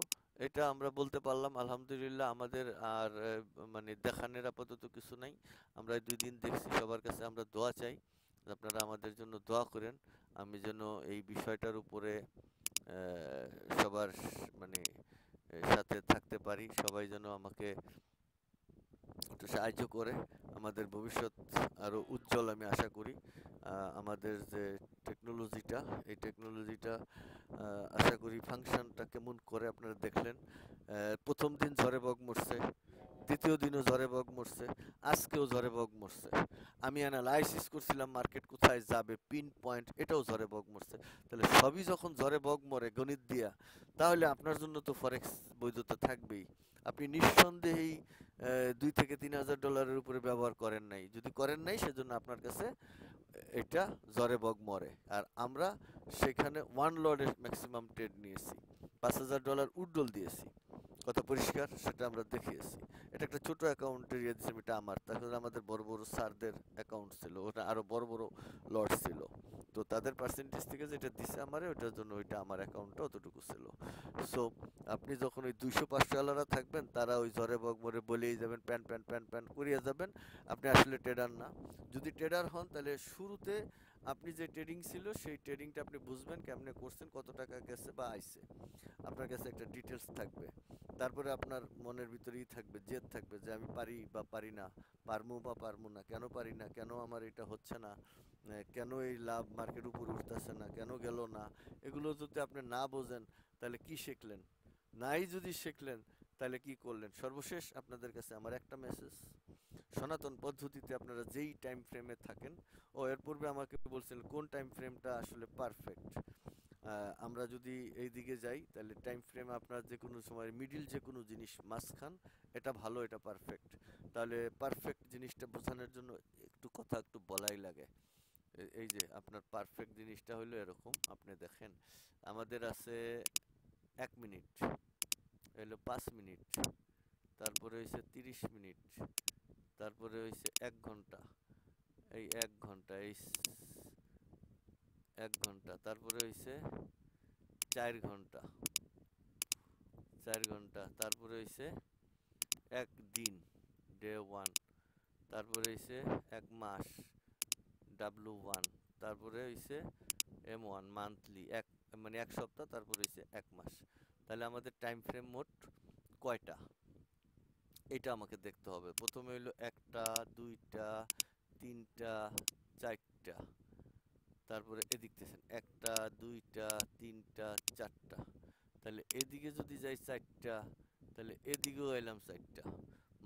এটা আমরা বলতে পারলাম আলহামদুলিল্লাহ, আমাদের আর মানে দেখানোর আপাতত কিছু নাই। আমরা এই 2 দিন দেখছি, সবার কাছে আমরা দোয়া চাই, আপনারা আমাদের জন্য দোয়া করেন, আমি যেন এই বিষয়টার উপরে সবার মানে সাথে থাকতে পারি, সবাই যেন আমাকে একটু সাহায্য করে, আমাদের ভবিষ্যৎ আরো উজ্জ্বল আমি আশা করি। আমাদের যে টেকনোলজিটা, এই টেকনোলজিটা আশা করি ফাংশনটা কেমন করে আপনারা দেখলেন। প্রথম দিন ঝড়ে বক মরছে, দ্বিতীয় দিনও ঝড়ে বক মরছে, আজকেও ঝড়ে বক মরছে। আমি অ্যানালাইসিস করছিলাম মার্কেট কোথায় যাবে, পিন পয়েন্ট, এটাও ঝড়ে বক মরছে। তাহলে সবই যখন ঝড়ে বক মরে গণিত দিয়া, তাহলে আপনার জন্য তো ফরেক্স বৈধতা থাকবেই। আপনি নিঃসন্দেহেই 2 থেকে 3 হাজার ডলারের উপরে ব্যবহার করেন নাই, যদি করেন নাই সেজন্য আপনার কাছে এটা ঝড়ে বক মরে। আর আমরা সেখানে ওয়ান লর্ডের ম্যাক্সিমাম ট্রেড নিয়েছি, $5,000 উড্ডল দিয়েছি, কথা পরিষ্কার, সেটা আমরা দেখিয়েছি। এটা একটা ছোট অ্যাকাউন্টের ইয়ে দিয়েছিলাম, এটা আমার, তাহলে আমাদের বড় বড় স্যারদের অ্যাকাউন্ট ছিল, ওটা আরো বড় বড় লট ছিল, তো তাদের পার্সেন্টেজ থেকে যেটা দিছে আমারে, ওটার জন্য ওইটা আমার অ্যাকাউন্টটা অতটুকু ছিল। সো আপনি যখন ওই 200 500 থাকবেন, তারা ওই ঝড়ে বগমরে বলেই যাবেন, প্যান প্যান প্যান প্যান করিয়ে যাবেন, আপনি আসলে ট্রেডার না। যদি ট্রেডার হন তাহলে শুরুতে আপনি যে ট্রেডিং ছিল সেই ট্রেডিংটা আপনি বুঝবেন, কেমনে করছেন, কত টাকা গেছে বা আইছে, আপনার কাছে একটা ডিটেলস থাকবে। তারপরে আপনার মনের ভিতরেই থাকবে, জেদ থাকবে যে আমি পারি বা পারি না, পারমু বা পারমু না, কেন পারি না, কেন আমার এটা হচ্ছে না, কেন এই লাভ মার্কেট উপরে উঠতেছে না, কেন গেল না। এগুলো যদি আপনি না বোঝেন তাহলে কি শিখলেন, নাই যদি শিখলেন তাহলে কি করলেন। সর্বশেষ আপনাদের কাছে আমার একটা মেসেজ, সনাতন পদ্ধতিতে আপনারা যেই টাইম ফ্রেমে থাকেন, ও এর পূর্বে আমাকে বলছিলেন কোন টাইম ফ্রেমটা আসলে পারফেক্ট। আমরা যদি এই দিকে যাই তাহলে টাইম ফ্রেম আপনার যে কোনো সময় মিডিল যে কোনো জিনিস মাঝখান, এটা ভালো, এটা পারফেক্ট। তাহলে পারফেক্ট জিনিসটা বোঝানোর জন্য একটু কথা একটু বলাই লাগে। এই যে আপনার পারফেক্ট জিনিসটা হলো এরকম, আপনি দেখেন আমাদের আছে 1 মিনিট, হলো 5 মিনিট, তারপরে হয়েছে 30 মিনিট, তারপরে হয়েছে 1 ঘন্টা, এই 1 ঘন্টা, এই 1 ঘন্টা, তারপরে হয়েছে 4 ঘন্টা, 4 ঘন্টা, তারপরে হইছে এক দিন, ডে 1, তারপরে হইছে এক মাস, W1, তারপরে হইছে M1, মান্থলি, মানে এক সপ্তাহ, তারপরে হইছে এক মাস। তাহলে আমাদের টাইম ফ্রেম মোট কয়টা এটা আমাকে দেখতে হবে। প্রথমে হইলো একটা, দুইটা, তিনটা, চারটা, তারপরে এদিক দেখেন একটা, দুইটা, তিনটা, চারটা। তাহলে এদিকে যদি যাই চারটা, তাহলে এদিকেও এলাম চারটা,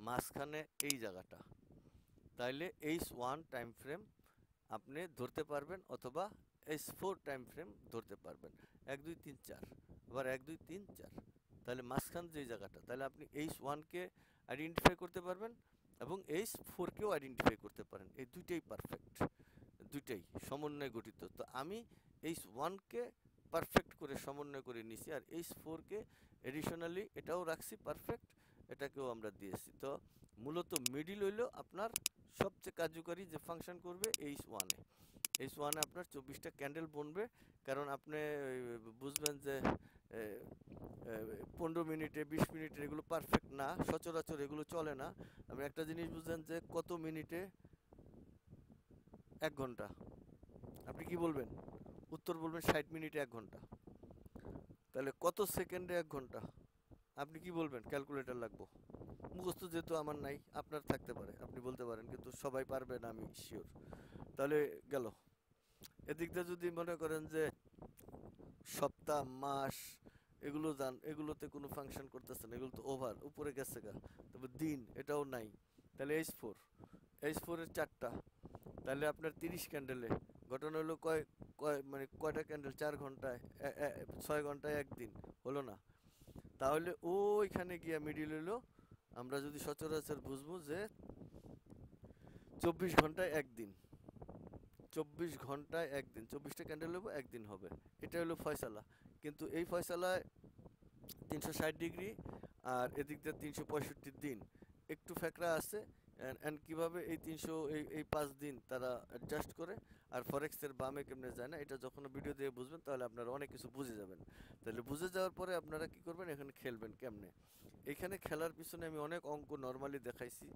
মাঝখানে এই জায়গাটা। তাইলে H1 টাইম ফ্রেম আপনি ধরতে পারবেন, অথবা H4 টাইম ফ্রেম ধরতে পারবেন। 1 2 3 4, আবার 1 2 3 4। তাহলে মাঝখান যে জায়গাটা, তাহলে আপনি H1 কে আইডেন্টিফাই করতে পারবেন এবং H4 কেও আইডেন্টিফাই করতে পারেন। এই দুইটাই পারফেক্ট, দুইটাই সমন্বয় গঠিত। তো আমি H1 কে পারফেক্ট করে সমন্বয় করে নিছি, আর H4 কে এডিশনালি এটাও রাখছি পারফেক্ট, এটাকেও আমরা দিয়েছি। তো মূলত মিডিল হইলো আপনার সবচেয়ে কার্যকরী যে ফাংশন করবে H1 এ। H1 এ আপনার 24টা ক্যান্ডেল বনবে, কারণ আপনি বুঝবেন যে 15 মিনিটে 20 মিনিটে এগুলো পারফেক্ট না, সচরাচর এগুলো চলে না। আপনি একটা জিনিস বুঝেন যে কত মিনিটে 1 ঘন্টা, আপনি কি বলবেন? উত্তর বলবেন 60 মিনিটে 1 ঘন্টা। তাহলে কত সেকেন্ডে 1 ঘন্টা, আপনি কি বলবেন? ক্যালকুলেটর লাগবো। মুখস্থ যেহেতু আমার নাই, আপনার থাকতে পারে, আপনি বলতে পারেন, কিন্তু সবাই পারবে না আমি শিওর। তাহলে গেল। এদিক দিয়ে যদি মনে করেন যে সপ্তাহ, মাস, এগুলো যান, এগুলোতে কোনো ফাংশন করতেছে না, এগুলো তো ওভার উপরে গেছে গা। তবে দিন, এটাও নাই। তাহলে H4 এর 4টা, তাহলে আপনার 30 ক্যান্ডেলে ঘটনা হলো কয় কয় মানে কয়টা ক্যান্ডেল? 4 ঘন্টায় 6 ঘন্টায় একদিন, হলো না? তাহলে ওইখানে গিয়া মিডিল হইলো, আমরা যদি সচরাচর বুঝবো যে 24 ঘন্টায় একদিন, 24 ঘন্টায় একদিন, 24টা ক্যান্ডেল হবো, একদিন হবে। এটা হলো ফয়সালা। কিন্তু এই ফয়সালায় 360 ডিগ্রি আর এদিক দিয়ে 365 দিন, একটু ফ্যাকরা আছে। অ্যান্ড কীভাবে এই 300 এই 5 দিন তারা অ্যাডজাস্ট করে, আর ফরেক্সের বামে কেমনে যায় না, এটা যখন ভিডিও দিয়ে বুঝবেন তাহলে আপনারা অনেক কিছু বুঝে যাবেন। তাহলে বুঝে যাওয়ার পরে আপনারা কি করবেন, এখানে খেলবেন কেমনে। এখানে খেলার পিছনে আমি অনেক অঙ্ক নর্মালি দেখাইছি,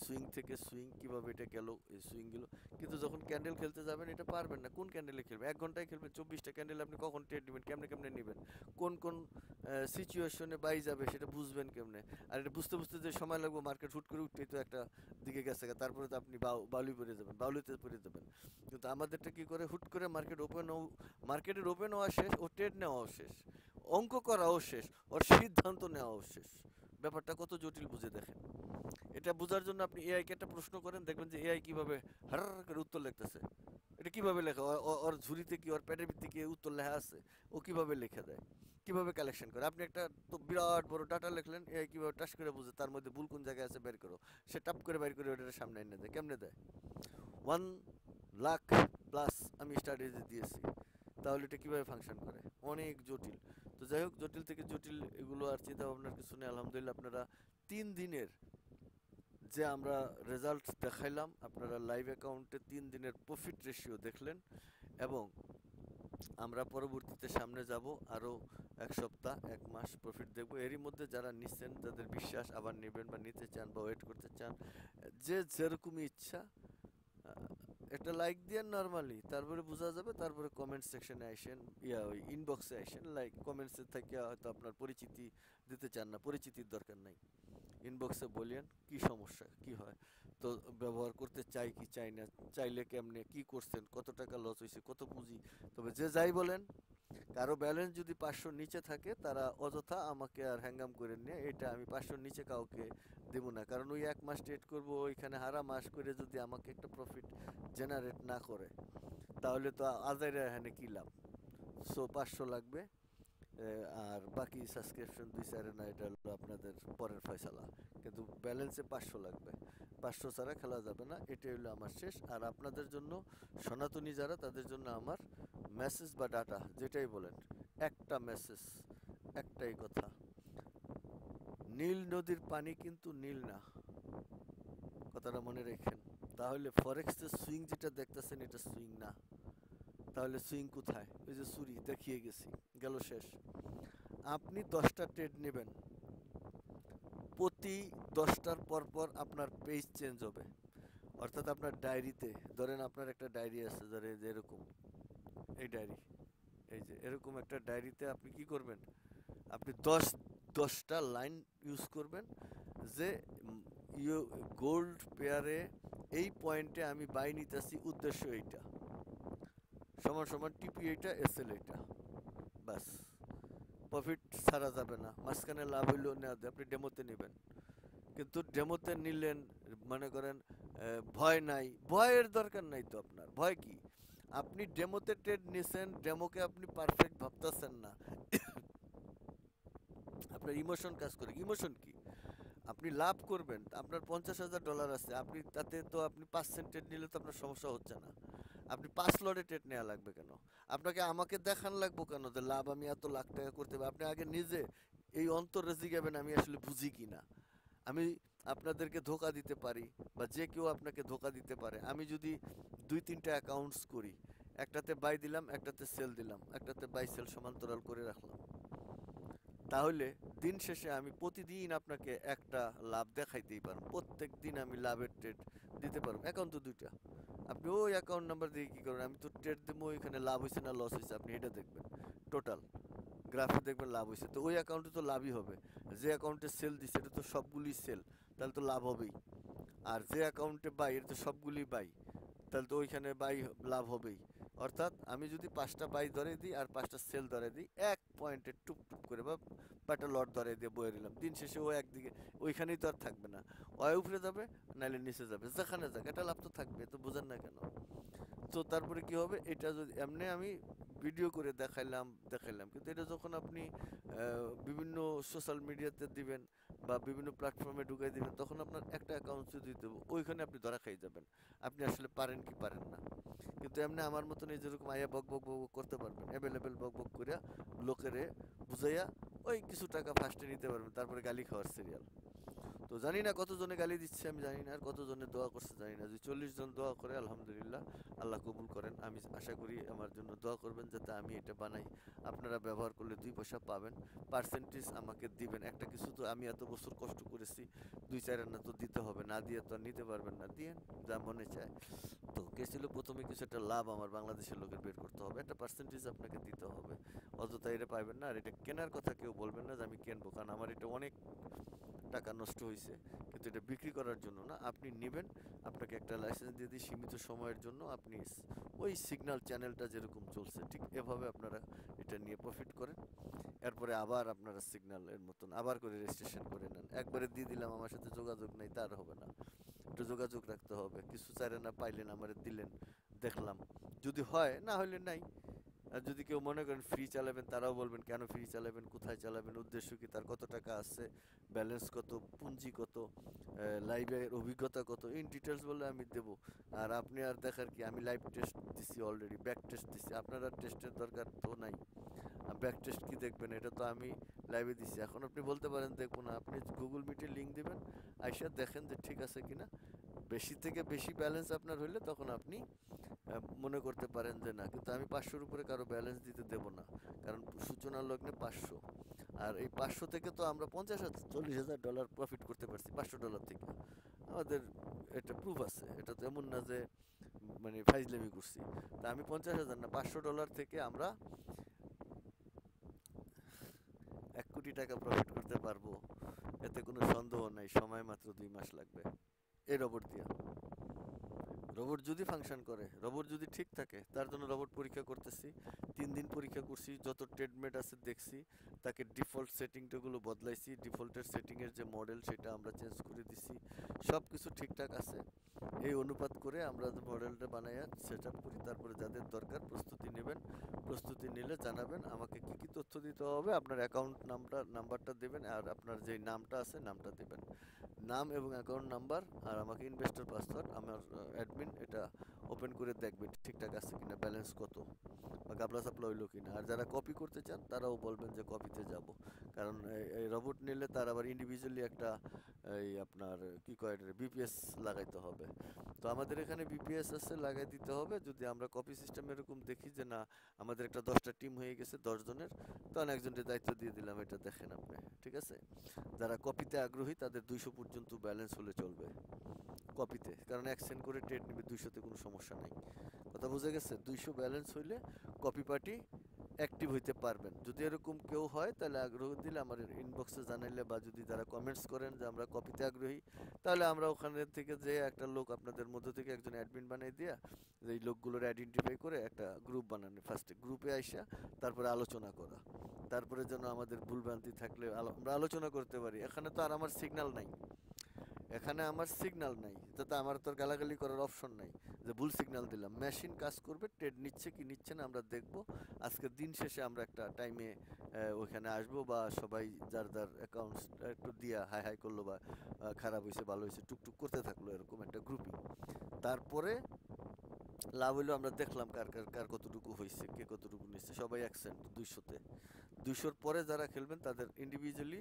সুইং থেকে সুইং কীভাবে এটা গেল, এই সুইংগুলো। কিন্তু যখন ক্যান্ডেল খেলতে যাবেন এটা পারবেন না। কোন ক্যান্ডেলে খেলবেন? 1 ঘন্টায় খেলবেন, 24টা ক্যান্ডেল আপনি কখন ট্রেড নেবেন, কেমনে কেমনে নেবেন, কোন কোন সিচুয়েশনে বাই যাবে সেটা বুঝবেন কেমনে। আর এটা বুঝতে বুঝতে যে সময় লাগবে, মার্কেট হুট করে উঠতেই তো একটা দিকে গেছে, তারপরে তো আপনি বাউলি পড়ে যাবেন, বাউলিতে পড়ে যাবেন। কিন্তু আমাদেরটা কি করে, হুট করে মার্কেটের ওপেন হওয়া শেষ, ও ট্রেড নেওয়াও শেষ, অঙ্ক করাও শেষ, ওর সিদ্ধান্ত নেওয়াও শেষ। ব্যাপারটা কত জটিল বুঝে দেখেন। এটা বোঝার জন্য আপনি এআই কে একটা প্রশ্ন করেন, দেখবেন যে এআই কিভাবে হার করে উত্তর লিখতেছে। এটা কিভাবে লেখা, ওর ঝুড়িতে কি, ওর পেটের ভিত্তি কি উত্তর লেখা আছে, ও কিভাবে লিখে দেয়, কিভাবে কালেকশন করে। আপনি একটা তো বিরাট বড় ডাটা লিখলেন, এআই কিভাবে টাস করে বুঝে তার মধ্যে ভুল কোন জায়গায় আছে বের করো, সে টাপ করে বের করে ওটার সামনে এনে দেয়। কেমনে দেয়? 1 লাখ প্লাস আমি স্টাডিজে দিয়েছি। তাহলে এটা কিভাবে ফাংশন করে? অনেক জটিল। তো যাই হোক, জটিল থেকে জটিল এগুলো আর চিন্তা ভাবনার কিছু নেই। আলহামদুলিল্লাহ আপনারা 3 দিনের যে আমরা রেজাল্ট দেখাইলাম, আপনারা লাইভ অ্যাকাউন্টে 3 দিনের প্রফিট রেশিও দেখলেন, এবং আমরা পরবর্তীতে সামনে যাব আরও 1 সপ্তাহ 1 মাস প্রফিট দেখব। এরই মধ্যে যারা নিচ্ছেন, যাদের বিশ্বাস, আবার নেবেন বা নিতে চান বা ওয়েট করতে চান, যে যেরকমই ইচ্ছা, একটা লাইক দিয়েন নরমালি, তারপরে বোঝা যাবে। তারপরে কমেন্ট সেকশনে আসেন, ওই ইনবক্সে আসেন। লাইক কমেন্টসে থেকে হয়তো আপনার পরিচিতি দিতে চান না, পরিচিতির দরকার নাই, ইনবক্সে বলেন কি সমস্যা, কি হয়, তো ব্যবহার করতে চাই কি চাই না, চাইলে কেমনে, কি করছেন, কত টাকা লস হয়েছে, কত পুঁজি। তবে যে যাই বলেন, কারো ব্যালেন্স যদি 500 নিচে থাকে, তারা অযথা আমাকে আর হ্যাঙ্গাম করে নিয়ে, এটা আমি 500 নিচে কাউকে দেবো না। কারণ ওই 1 মাস ট্রেড করবো, ওইখানে হারা মাস করে যদি আমাকে একটা প্রফিট জেনারেট না করে, তাহলে তো আজাইরা এখানে কী লাভ। সো 500 লাগবে। আর বাকি সাবস্ক্রিপশন 2-4 না, এটা হলো আপনাদের পরের ফয়সালা। কিন্তু ব্যালেন্সে 500 লাগবে, 500 ছাড়া খেলা যাবে না। এটাই হলো আমার শেষ। আর আপনাদের জন্য, সনাতনী যারা, তাদের জন্য আমার মেসেজ বা ডাটা যেটাই বলেন, একটা মেসেজ, একটাই কথা, নীল নদীর পানি কিন্তু নীল না, কথাটা মনে রেখেন। তাহলে ফরেক্সের সুইং যেটা দেখতেছেন, এটা সুইং না। তাহলে সুইং কোথায়? ওই যে সুরি দেখিয়ে গেছি। গেল শেষ। আপনি 10টা ট্রেড নেবেন, প্রতি 10টার পর পর আপনার পেজ চেঞ্জ হবে। অর্থাৎ আপনার ডায়েরিতে, ধরেন আপনার একটা ডায়েরি আছে, ধরে যে এরকম এই ডায়েরি, এই যে এরকম একটা ডায়েরিতে আপনি কি করবেন, আপনি 10টা লাইন ইউজ করবেন যে গোল্ড পেয়ারে এই পয়েন্টে আমি বাই নিতেছি, উদ্দেশ্য এইটা, সমান সমান টিপি এইটা, এসএল এইটা, বাস। প্রফিট ছাড়া যাবে না, মাঝখানে লাভ হইলেও নেওয়া যায়, আপনি ডেমোতে নেবেন। কিন্তু ডেমোতে নিলেন, মনে করেন ভয় নাই, ভয়ের দরকার নাই তো আপনার, ভয় কি? আপনি ডেমোতে ট্রেড নিছেন, ডেমোকে আপনি পারফেক্ট ভাবতেছেন না, আপনার ইমোশন কাজ করে। ইমোশন কি? আপনি লাভ করবেন, আপনার $50,000 আছে, আপনি তাতে তো আপনি 5 ট্রেড নিলে তো আপনার সমস্যা হচ্ছে না। আপনি 5 লটে ট্রেড নেওয়া লাগবে কেন? আপনাকে আমাকে দেখান লাগবো কেন যে লাভ আমি এত লাখ টাকা করতে পারি? আপনি আগে নিজে এই অন্তরে জিজ্ঞাবেন আমি আসলে বুঝি কিনা, আমি আপনাদেরকে ধোকা দিতে পারি, বা যে কেউ আপনাকে ধোকা দিতে পারে। আমি যদি 2-3টা অ্যাকাউন্টস করি, একটাতে বাই দিলাম, একটাতে সেল দিলাম, একটাতে বাই সেল সমান্তরাল করে রাখলাম, তাহলে দিন শেষে আমি প্রতিদিন আপনাকে একটা লাভ দেখাইতেই পারবো, প্রত্যেক দিন আমি লাভের ট্রেড দিতে পারবো। অ্যাকাউন্ট তো 2টা, আপনি ওই অ্যাকাউন্ট নাম্বার দিয়ে কী করবেন, আমি তো ট্রেড দেবো, ওইখানে লাভ হয়েছে না লস হয়েছে আপনি এটা দেখবেন, টোটাল গ্রাফে দেখবেন লাভ হয়েছে, তো ওই অ্যাকাউন্টে তো লাভই হবে। যে অ্যাকাউন্টে সেল দিচ্ছে এটা তো সবগুলি সেল, তাহলে তো লাভ হবেই। আর যে অ্যাকাউন্টে বাই, এটা তো সবগুলি বাই, তাহলে তো ওইখানে বাই লাভ হবেই। অর্থাৎ আমি যদি 5টা বাই ধরে দিই আর 5টা সেল ধরে দিই, এক পয়েন্টে টুপ করে বা একটা লট ধরে দিয়ে বয়ে দিলাম, দিন শেষে ও একদিকে ওইখানেই তো আর থাকবে না, ওই উপরে যাবে নাহলে নিচে যাবে, যেখানে যাক একটা লাভ তো থাকবে, তো বোঝেন না কেন? তো তারপরে কি হবে, এটা যদি এমনি আমি ভিডিও করে দেখাইলাম, কিন্তু এটা যখন আপনি বিভিন্ন সোশ্যাল মিডিয়াতে দিবেন বা বিভিন্ন প্ল্যাটফর্মে ঢুকাই দিবেন, তখন আপনার একটা অ্যাকাউন্ট যদি দেবো, ওইখানে আপনি ধরা খাই যাবেন, আপনি আসলে পারেন কি পারেন না। কিন্তু এমনি আমার মতন এই যেরকম আইয়া বক বক বক বক করতে পারবেন, অ্যাভেলেবেল বক বক করিয়া লোকেরে বুঝাইয়া ওই কিছু টাকা ফার্স্টে নিতে পারবেন, তারপরে গালি খাওয়ার সিরিয়াল। তো জানি না কতজনে গালি দিচ্ছে আমি জানি না, আর কতজনে দোয়া করছে জানি না। যদি 40 জন দোয়া করে আলহামদুলিল্লাহ, আল্লাহ কবুল করেন। আমি আশা করি আমার জন্য দোয়া করবেন যাতে আমি এটা বানাই, আপনারা ব্যবহার করলে 2 পয়সা পাবেন, পার্সেন্টেজ আমাকে দিবেন। একটা কিছু তো আমি এত বছর কষ্ট করেছি, 2-4 আনা তো দিতে হবে, না দিয়ে তো আর নিতে পারবেন না, দিয়েন যা মনে চায়। তো কে ছিল প্রথমে কিছু একটা লাভ আমার বাংলাদেশের লোকের বের করতে হবে, একটা পার্সেন্টেজ আপনাকে দিতে হবে, অযথা এটা পাইবেন না। আর এটা কেনার কথা কেউ বলবেন না যে আমি কিনবো, কারণ আমার এটা অনেক টাকা নষ্ট হয়েছে, কিন্তু এটা বিক্রি করার জন্য না। আপনি নেবেন, আপনাকে একটা লাইসেন্স দিয়ে দিই সীমিত সময়ের জন্য, আপনি ওই সিগন্যাল চ্যানেলটা যেরকম চলছে ঠিক এভাবে আপনারা এটা নিয়ে প্রফিট করেন। এরপরে আবার আপনারা সিগন্যাল এর মতন আবার করে রেজিস্ট্রেশন করে নেন। একবারে দিয়ে দিলাম আমার সাথে যোগাযোগ নেই, তার হবে না, একটু যোগাযোগ রাখতে হবে। কিছু চাইলেন না, পাইলেন আমারে দিলেন, দেখলাম, যদি হয়, না হলে নাই। আর যদি কেউ মনে করেন ফ্রি চালাবেন, তারাও বলবেন কেন ফ্রি চালাবেন, কোথায় চালাবেন, উদ্দেশ্য কি, তার কত টাকা আছে, ব্যালেন্স কত, পুঁজি কত, লাইভের অভিজ্ঞতা কত, ইন ডিটেলস বলে আমি দেবো। আর আপনি আর দেখার কি, আমি লাইভ টেস্ট দিছি অলরেডি, ব্যাক টেস্ট দিছি, আপনার আর টেস্টের দরকার তো নাই। ব্যাক টেস্ট কি দেখবেন, এটা তো আমি লাইভে দিছি। এখন আপনি বলতে পারেন দেখবো না, আপনি গুগল মিটে লিঙ্ক দিবেন, আইসা দেখেন যে ঠিক আছে কিনা। বেশি থেকে বেশি ব্যালেন্স আপনার হইলে তখন আপনি মনে করতে পারেন যে না, কিন্তু আমি 500-র উপরে কারো ব্যালেন্স দিতে দেব না, কারণ সূচনার লগ্নে 500, আর এই 500 থেকে তো আমরা $40,000 প্রফিট করতে পারছি, $500 থেকে। আমাদের এটা প্রুফ আছে, এটা তো এমন না যে মানে ফাইজলামি করছি। তা আমি 50,000 না, $500 থেকে আমরা 1 কোটি টাকা প্রফিট করতে পারবো, এতে কোনো সন্দেহ নাই। সময় মাত্র 2 মাস লাগবে এই রোবট দিয়া। রোবট যদি ফাংশন করে, রোবট যদি ঠিক থাকে, তার জন্য রোবট পরীক্ষা করতেছি, 3 দিন পরীক্ষা করছি, যত ট্রেডমেট আছে দেখছি, তাকে ডিফল্ট সেটিংটাগুলো বদলাইছি, ডিফল্টের সেটিংয়ের যে মডেল সেটা আমরা চেঞ্জ করে দিছি, সব কিছু ঠিকঠাক আছে। এই অনুপাত করে আমরা মডেলটা বানাইয়া সেট আপ করি। তারপরে যাদের দরকার প্রস্তুতি নেবেন, প্রস্তুতি নিলে জানাবেন আমাকে কি কি তথ্য দিতে হবে। আপনার অ্যাকাউন্ট নাম্বারটা দেবেন, আর আপনার যেই নামটা আছে নামটা দেবেন, নাম এবং অ্যাকাউন্ট নাম্বার, আর আমাকে ইনভেস্টর পাসওয়ার্ড, আমার অ্যাডমিন অ্যাডমিন এটা ওপেন করে দেখবেন ঠিকঠাক আছে কিনা, ব্যালেন্স কত বা গাবলা সাপলা হইলো কিনা। আর যারা কপি করতে চান তারাও বলবেন যে কপিতে যাব, কারণ এই রোবট নিলে তার আবার ইন্ডিভিজুয়ালি একটা এই আপনার কি কয় বিপিএস লাগাইতে হবে। তো আমাদের এখানে বিপিএস আছে, লাগাই দিতে হবে। যদি আমরা কপি সিস্টেম এরকম দেখি যে না আমাদের একটা 10টা টিম হয়ে গেছে 10 জনের, তখন একজনের দায়িত্ব দিয়ে দিলাম, এটা দেখেন আপনি, ঠিক আছে। যারা কপিতে আগ্রহী তাদের 200 পর্যন্ত ব্যালেন্স হলে চলবে কপিতে, কারণ এক সেন্ট করে ট্রেড নেবে, 200তে কোনো সমস্যা নাই। কথা বুঝে গেছে? 200 ব্যালেন্স হইলে কপি পার্টি অ্যাক্টিভ হইতে পারবেন। যদি এরকম কেউ হয় তাহলে আগ্রহ দিলে আমার ইনবক্সে জানাইলে, বা যদি যারা কমেন্টস করেন যে আমরা কপিতে আগ্রহী, তাহলে আমরা ওখানে থেকে যে একটা লোক আপনাদের মধ্য থেকে একজন অ্যাডমিন বানিয়ে দিয়া এই লোকগুলোর আইডেন্টিফাই করে একটা গ্রুপ বানানো, ফার্স্টে গ্রুপে আইসা তারপরে আলোচনা করা, তারপরে যেন আমাদের ভুলভ্রান্তি থাকলে আমরা আলোচনা করতে পারি। এখানে তো আর আমার সিগন্যাল নাই, এখানে আমার সিগন্যাল নাই, তাতে আমার তো আর গালাগালি করার অপশন নাই যে ভুল সিগন্যাল দিলাম। মেশিন কাজ করবে, ট্রেড নিচ্ছে কি নিচ্ছে না আমরা দেখব। আজকে দিন শেষে আমরা একটা টাইমে ওইখানে আসবো, বা সবাই যার যার অ্যাকাউন্টস একটু দিয়া হাই হাই করলো, বা খারাপ হয়েছে ভালো হয়েছে টুকটুক করতে থাকলো, এরকম একটা গ্রুপিং। তারপরে লাভ হইলো আমরা দেখলাম কার কার কার কতটুকু হয়েছে, কে কতটুকু নিচ্ছে, সবাই অ্যাকসেন্ট 200-তে। 200-র পরে যারা খেলবেন তাদের ইন্ডিভিজুয়ালি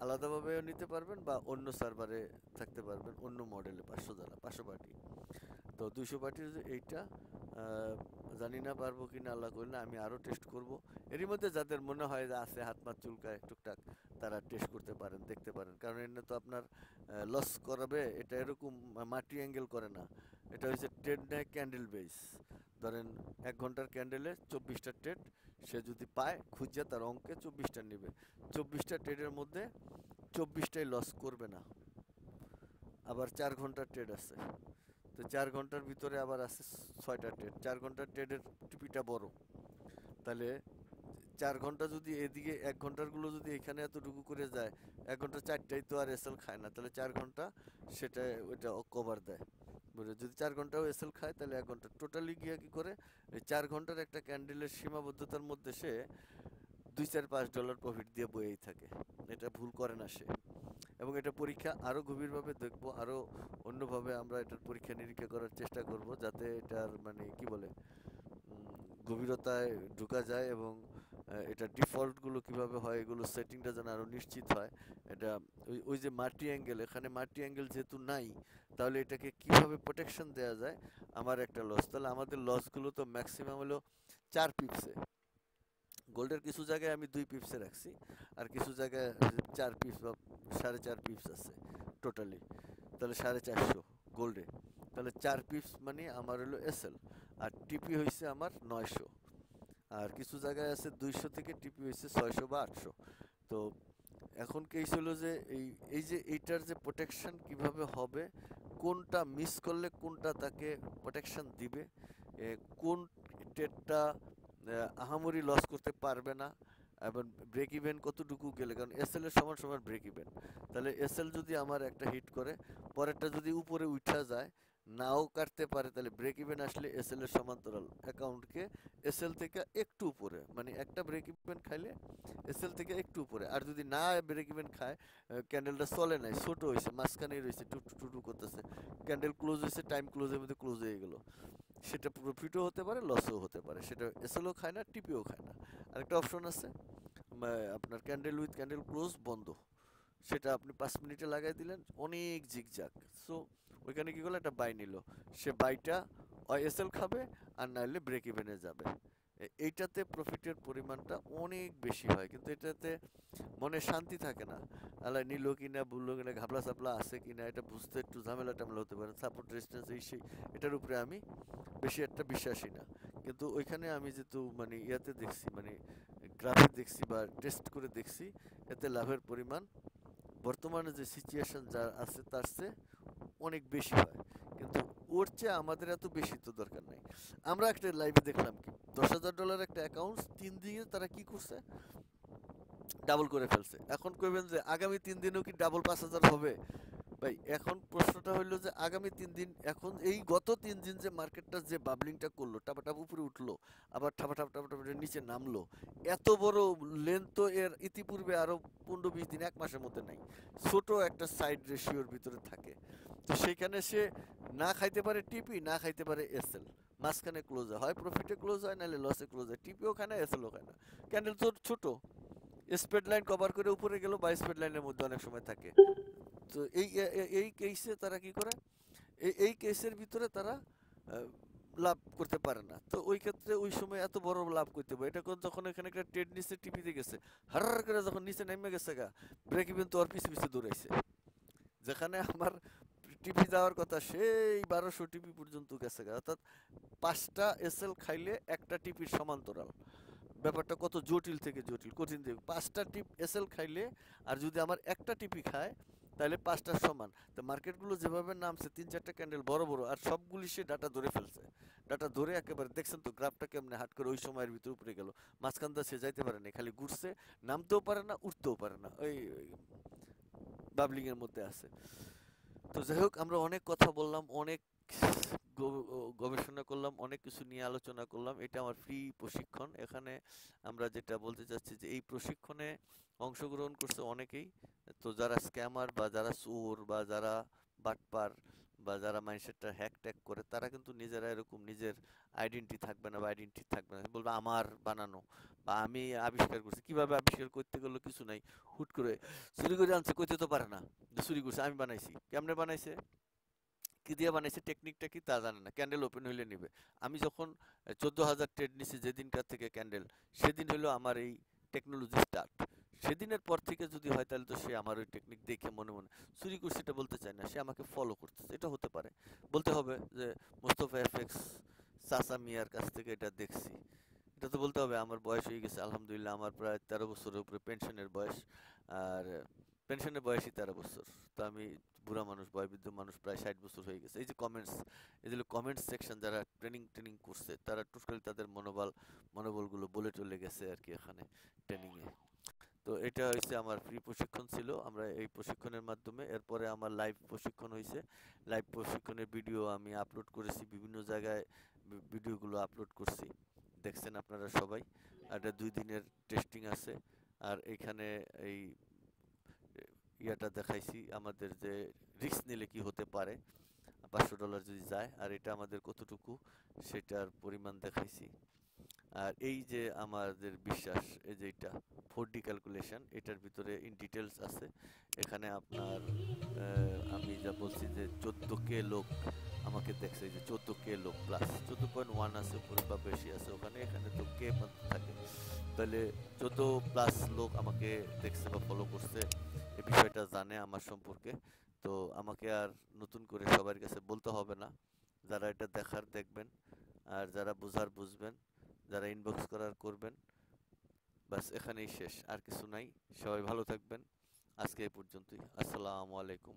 আলাদাভাবেও নিতে পারবেন, বা অন্য সার্ভারে থাকতে পারবেন, অন্য মডেলে 500 যারা 500 পার্টি। তো 200 পার্টির এইটা জানি না পারবো কি না, আল্লাহ করলে আমি আরও টেস্ট করব। এরই মধ্যে যাদের মনে হয় যে আছে হাত মাত চুলকায় টুকটাক, তারা টেস্ট করতে পারেন, দেখতে পারেন। কারণ এটা তো আপনার লস করাবে, এটা এরকম মাটি অ্যাঙ্গেল করে না, এটা হচ্ছে ট্রেড নেয় ক্যান্ডেল বেস। ধরেন 1 ঘন্টার ক্যান্ডেলে 24টা ট্রেড সে যদি পায় খুঁজে, তার অঙ্কে 24টা নেবে, 24টা ট্রেডের মধ্যে 24টাই লস করবে না। আবার 4 ঘন্টার ট্রেড আছে, তো 4 ঘন্টার ভিতরে আবার আছে 6টা ট্রেড। 4 ঘন্টার ট্রেডের টিপিটা বড়, তাহলে 4 ঘন্টা যদি এদিকে 1 ঘন্টারগুলো যদি এখানে এতটুকু করে যায়, 1 ঘন্টা 4টাই তো আর এসএল খায় না, তাহলে 4 ঘন্টা সেটা ওইটা কভার দেয়। বুঝলে, যদি 4 ঘন্টাও এসএল খায় তাহলে 1 ঘন্টা টোটালি গিয়ে কি করে এই 4 ঘন্টার একটা ক্যান্ডেলের সীমাবদ্ধতার মধ্যে সে $2-4-5 প্রফিট দিয়ে বইয়েই থাকে। এটা ভুল করে না সে। এবং এটা পরীক্ষা আরও গভীরভাবে দেখব, আরও অন্যভাবে আমরা এটার পরীক্ষা নিরীক্ষা করার চেষ্টা করব, যাতে এটার মানে কি বলে গভীরতায় ঢোকা যায়, এবং এটা ডিফল্টগুলো কিভাবে হয় এগুলো সেটিংটা যেন আরও নিশ্চিত হয়। এটা ওই যে মাল্টি অ্যাঙ্গেল, এখানে মাল্টি অ্যাঙ্গেল যেহেতু নাই, তাহলে এটাকে কিভাবে প্রোটেকশন দেওয়া যায়। আমার একটা লস, তাহলে আমাদের লসগুলো তো ম্যাক্সিমাম হলো 4 পিপসে। গোল্ডের কিছু জায়গায় আমি 2 পিপসে রাখছি, আর কিছু জায়গায় 4 পিপস বা 4.5 পিপস আছে টোটালি, তাহলে 450 গোল্ডে। তাহলে 4 পিপস মানে আমার হলো এসএল, আর টিপি হয়েছে আমার 900। আর কিছু জায়গায় আছে 200 থেকে টিপি হয়েছে 600 বা 800। তো এখন কেস হলো যে এই যে এইটার যে প্রোটেকশন কিভাবে হবে, কোনটা মিস করলে কোনটা তাকে প্রোটেকশন দিবে, কোন ট্রেডটা আহামরি লস করতে পারবে না, এবং ব্রেক ইভেন কতটুকু গেলে, কারণ এসএল এর সমান সমান ব্রেক ইভেন। তাহলে এসএল যদি আমার একটা হিট করে, পরেরটা যদি উপরে উঠা যায়, নাও কাটতে পারে, তাহলে ব্রেক ইভেন আসলে এসএল এর সমান্তরাল অ্যাকাউন্টকে এসএল থেকে একটু উপরে, মানে একটা ব্রেক ইভেন খাইলে এসএল থেকে একটু উপরে। আর যদি না ব্রেক ইভেন খায়, ক্যান্ডেলটা চলে নাই, ছোট হয়েছে, মাঝখানেই রয়েছে, টুটু করতেছে, ক্যান্ডেল ক্লোজ হয়েছে, টাইম ক্লোজের মধ্যে ক্লোজ হয়ে গেল, সেটা প্রফিটও হতে পারে লসও হতে পারে, সেটা এসএলও খায় না, টিপিও খায় না। আরেকটা অপশন আছে আপনার ক্যান্ডেল উইথ ক্যান্ডেল ক্লোজ বন্ধ, সেটা আপনি 5 মিনিটে লাগাই দিলেন, অনেক জিগজাগ। সো ওইখানে কি করলো, একটা বাই নিল, সে বাইটা এসএল খাবে, আর নাহলে ব্রেক ইভেনে যাবে। এইটাতে প্রফিটের পরিমাণটা অনেক বেশি হয়, কিন্তু এটাতে মনে শান্তি থাকে না, আল্লাহ নিল কিনা বললো কিনা, ঘাপলা চাপলা আছে কিনা, এটা বুঝতে একটু ঝামেলা টামেলা হতে পারে, সাপোর্ট রেজিস্ট্যান্স এই সেই, এটার উপরে আমি বেশি একটা বিশ্বাসী না। কিন্তু ওইখানে আমি যেহেতু মানে ইয়াতে দেখছি, মানে গ্রাফে দেখছি বা টেস্ট করে দেখছি, এতে লাভের পরিমাণ বর্তমানে যে সিচুয়েশন যা আছে তার চেয়ে অনেক বেশি হয়। কিন্তু ওর চেয়ে আমাদের এত বেশি তো দরকার নাই। আমরা একটা লাইভে দেখলাম কি, $10,000 একটা অ্যাকাউন্ট 3 দিনে তারা কি করছে, ডাবল করে ফেলছে। এখন কইবেন যে আগামী 3 দিনেও কি ডাবল 5,000 হবে? ভাই এখন প্রশ্নটা হইলো যে আগামী 3 দিন, এখন এই গত 3 দিন যে মার্কেটটা যে বাবলিংটা করলো, টাপাটাপ উপরে উঠলো, আবার ঠাপাঠাপ ঠাপাঠাপ নিচে নামলো, এত বড় লেন্থ তো এর ইতিপূর্বে আরো 15-20 দিন 1 মাসের মধ্যে নাই। ছোট একটা সাইড রেশিওর ভিতরে থাকে। তো সেইখানে সে না খাইতে পারে টিপি, না খাইতে পারে এসএল, মাঝখানে ক্লোজ হয় প্রফিটে ক্লোজ হয়, নাহলে লসে ক্লোজ হয়, টিপিও খায় না এসএলও খায় না। ক্যান্ডেল তো ছোট, স্প্রেড লাইন কভার করে উপরে গেল বা স্প্রেড লাইনের মধ্যে অনেক সময় থাকে। তো এই কেসে তারা কি করে, এই কেসের ভিতরে তারা আহ, লাভ করতে পারে না। তো ওই ক্ষেত্রে ওই সময় এত বড় লাভ করতে পারে, এটা যখন এখানে একটা ট্রেড নিচে টিপিতে গেছে, হার করে যখন নিচে নেমে গেছে গা, ব্রেক ইভেন তো আর পিছে পিছে দৌড়াইছে, যেখানে আমার টিপি যাওয়ার কথা সেই 1200 টিপি পর্যন্ত গেছে গা, অর্থাৎ 5টা এসএল খাইলে একটা টিপির সমান্তরাল। ব্যাপারটা কত জটিল থেকে জটিল, কঠিন থেকে, 5টা টিপ এসএল খাইলে আর যদি আমার একটা টিপি খায় তাহলে 5টার সমান। তো মার্কেটগুলো যেভাবে নামছে 3-4টা ক্যান্ডেল বড় বড়, আর সবগুলি সে ডাটা ধরে ফেলছে, ডাটা ধরে একেবারে দেখছেন তো গ্রাফটা কেমনে হাট করে ওই সময়ের ভিতরে উপরে গেল, মাঝখানটা সে যাইতে পারে না, খালি ঘুরছে, নামতেও পারে না উঠতেও পারে না, ওই বাবলিং এর মধ্যে আছে। তো যাই হোক, আমরা অনেক কথা বললাম, অনেক গবেষণা করলাম, অনেক কিছু নিয়ে আলোচনা করলাম। এটা আমার ফ্রি প্রশিক্ষণ। এখানে আমরা যেটা বলতে চাচ্ছি যে এই প্রশিক্ষণে অংশগ্রহণ করছে অনেকেই। তো যারা স্ক্যামার বা যারা চোর বা যারা বাটপার বা যারা মানুষেরটা হ্যাক ট্যাক করে, তারা কিন্তু নিজেরা এরকম নিজের আইডেন্টি থাকবে না বা আইডেন্টি থাকবে না, বলবে আমার বানানো বা আমি আবিষ্কার করছি। কিভাবে আবিষ্কার করতে গেলে কিছু নাই, হুট করে চুরি করে আনছে, কইতে তো পারে না যে চুরি করছে, আমি বানাইছি। কেমনে বানাইছে, কি দিয়ে বানাইছে, টেকনিকটা কি তা জানে না, ক্যান্ডেল ওপেন হইলে নিবে। আমি যখন 14,000 ট্রেড নিছি যেদিনকার থেকে ক্যান্ডেল, সেদিন হলো আমার এই টেকনোলজি স্টার্ট। সেদিনের পর থেকে যদি হয় তাহলে তো সে আমার ওই টেকনিক দেখে মনে মনে চুরি করছে এটা বলতে চায় না, সে আমাকে ফলো করতেছে, এটা হতে পারে। বলতে হবে যে মোস্তফা এফএক্স চাচা মিয়ার কাছ থেকে এটা দেখছি, এটা তো বলতে হবে। আমার বয়স হয়ে গেছে আলহামদুলিল্লাহ, আমার প্রায় 13 বছরের উপরে পেনশনের বয়স। আর পেনশনের বয়সই 13 বছর। তো আমি বুড়া মানুষ, বয়বৃদ্ধ মানুষ, প্রায় 60 বছর হয়ে গেছে। এই যে কমেন্টস, এই যে কমেন্টস সেকশন, যারা ট্রেনিং ট্রেনিং করছে তারা টোটালি তাদের মনোবলগুলো বলে চলে গেছে আর কি এখানে ট্রেনিং এ। তো এটা হচ্ছে আমার ফ্রি প্রশিক্ষণ ছিল, আমরা এই প্রশিক্ষণের মাধ্যমে এরপরে আমার লাইভ প্রশিক্ষণ হয়েছে। লাইভ প্রশিক্ষণের ভিডিও আমি আপলোড করেছি বিভিন্ন জায়গায়, ভিডিওগুলো আপলোড করছি, দেখছেন আপনারা সবাই। আর এটা 2 দিনের টেস্টিং আছে। আর এখানে এই ইয়াটা দেখাইছি আমাদের যে রিস্ক নিলে কি হতে পারে, $500 যদি যায়, আর এটা আমাদের কতটুকু সেটার পরিমাণ দেখাইছি। আর এই যে আমাদের বিশ্বাস, এই যে এটা 4D ক্যালকুলেশন, এটার ভিতরে ইন ডিটেলস আছে। এখানে আপনার আমি যা বলছি যে 14K লোক আমাকে দেখছে, এই যে 14K লোক প্লাস 14.1 আছে উপরে বা বেশি আছে ওখানে, এখানে তো কে থাকে, তাহলে 14+ লোক আমাকে দেখছে বা ফলো করছে, এই বিষয়টা জানে আমার সম্পর্কে। তো আমাকে আর নতুন করে সবার কাছে বলতে হবে না, যারা এটা দেখার দেখবেন, আর যারা বুঝার বুঝবেন, যারা ইনবক্স করার করবেন। বাস এখানেই শেষ, আর কিছু নাই। সবাই ভালো থাকবেন। আজকে এই পর্যন্তই। আসসালামু আলাইকুম।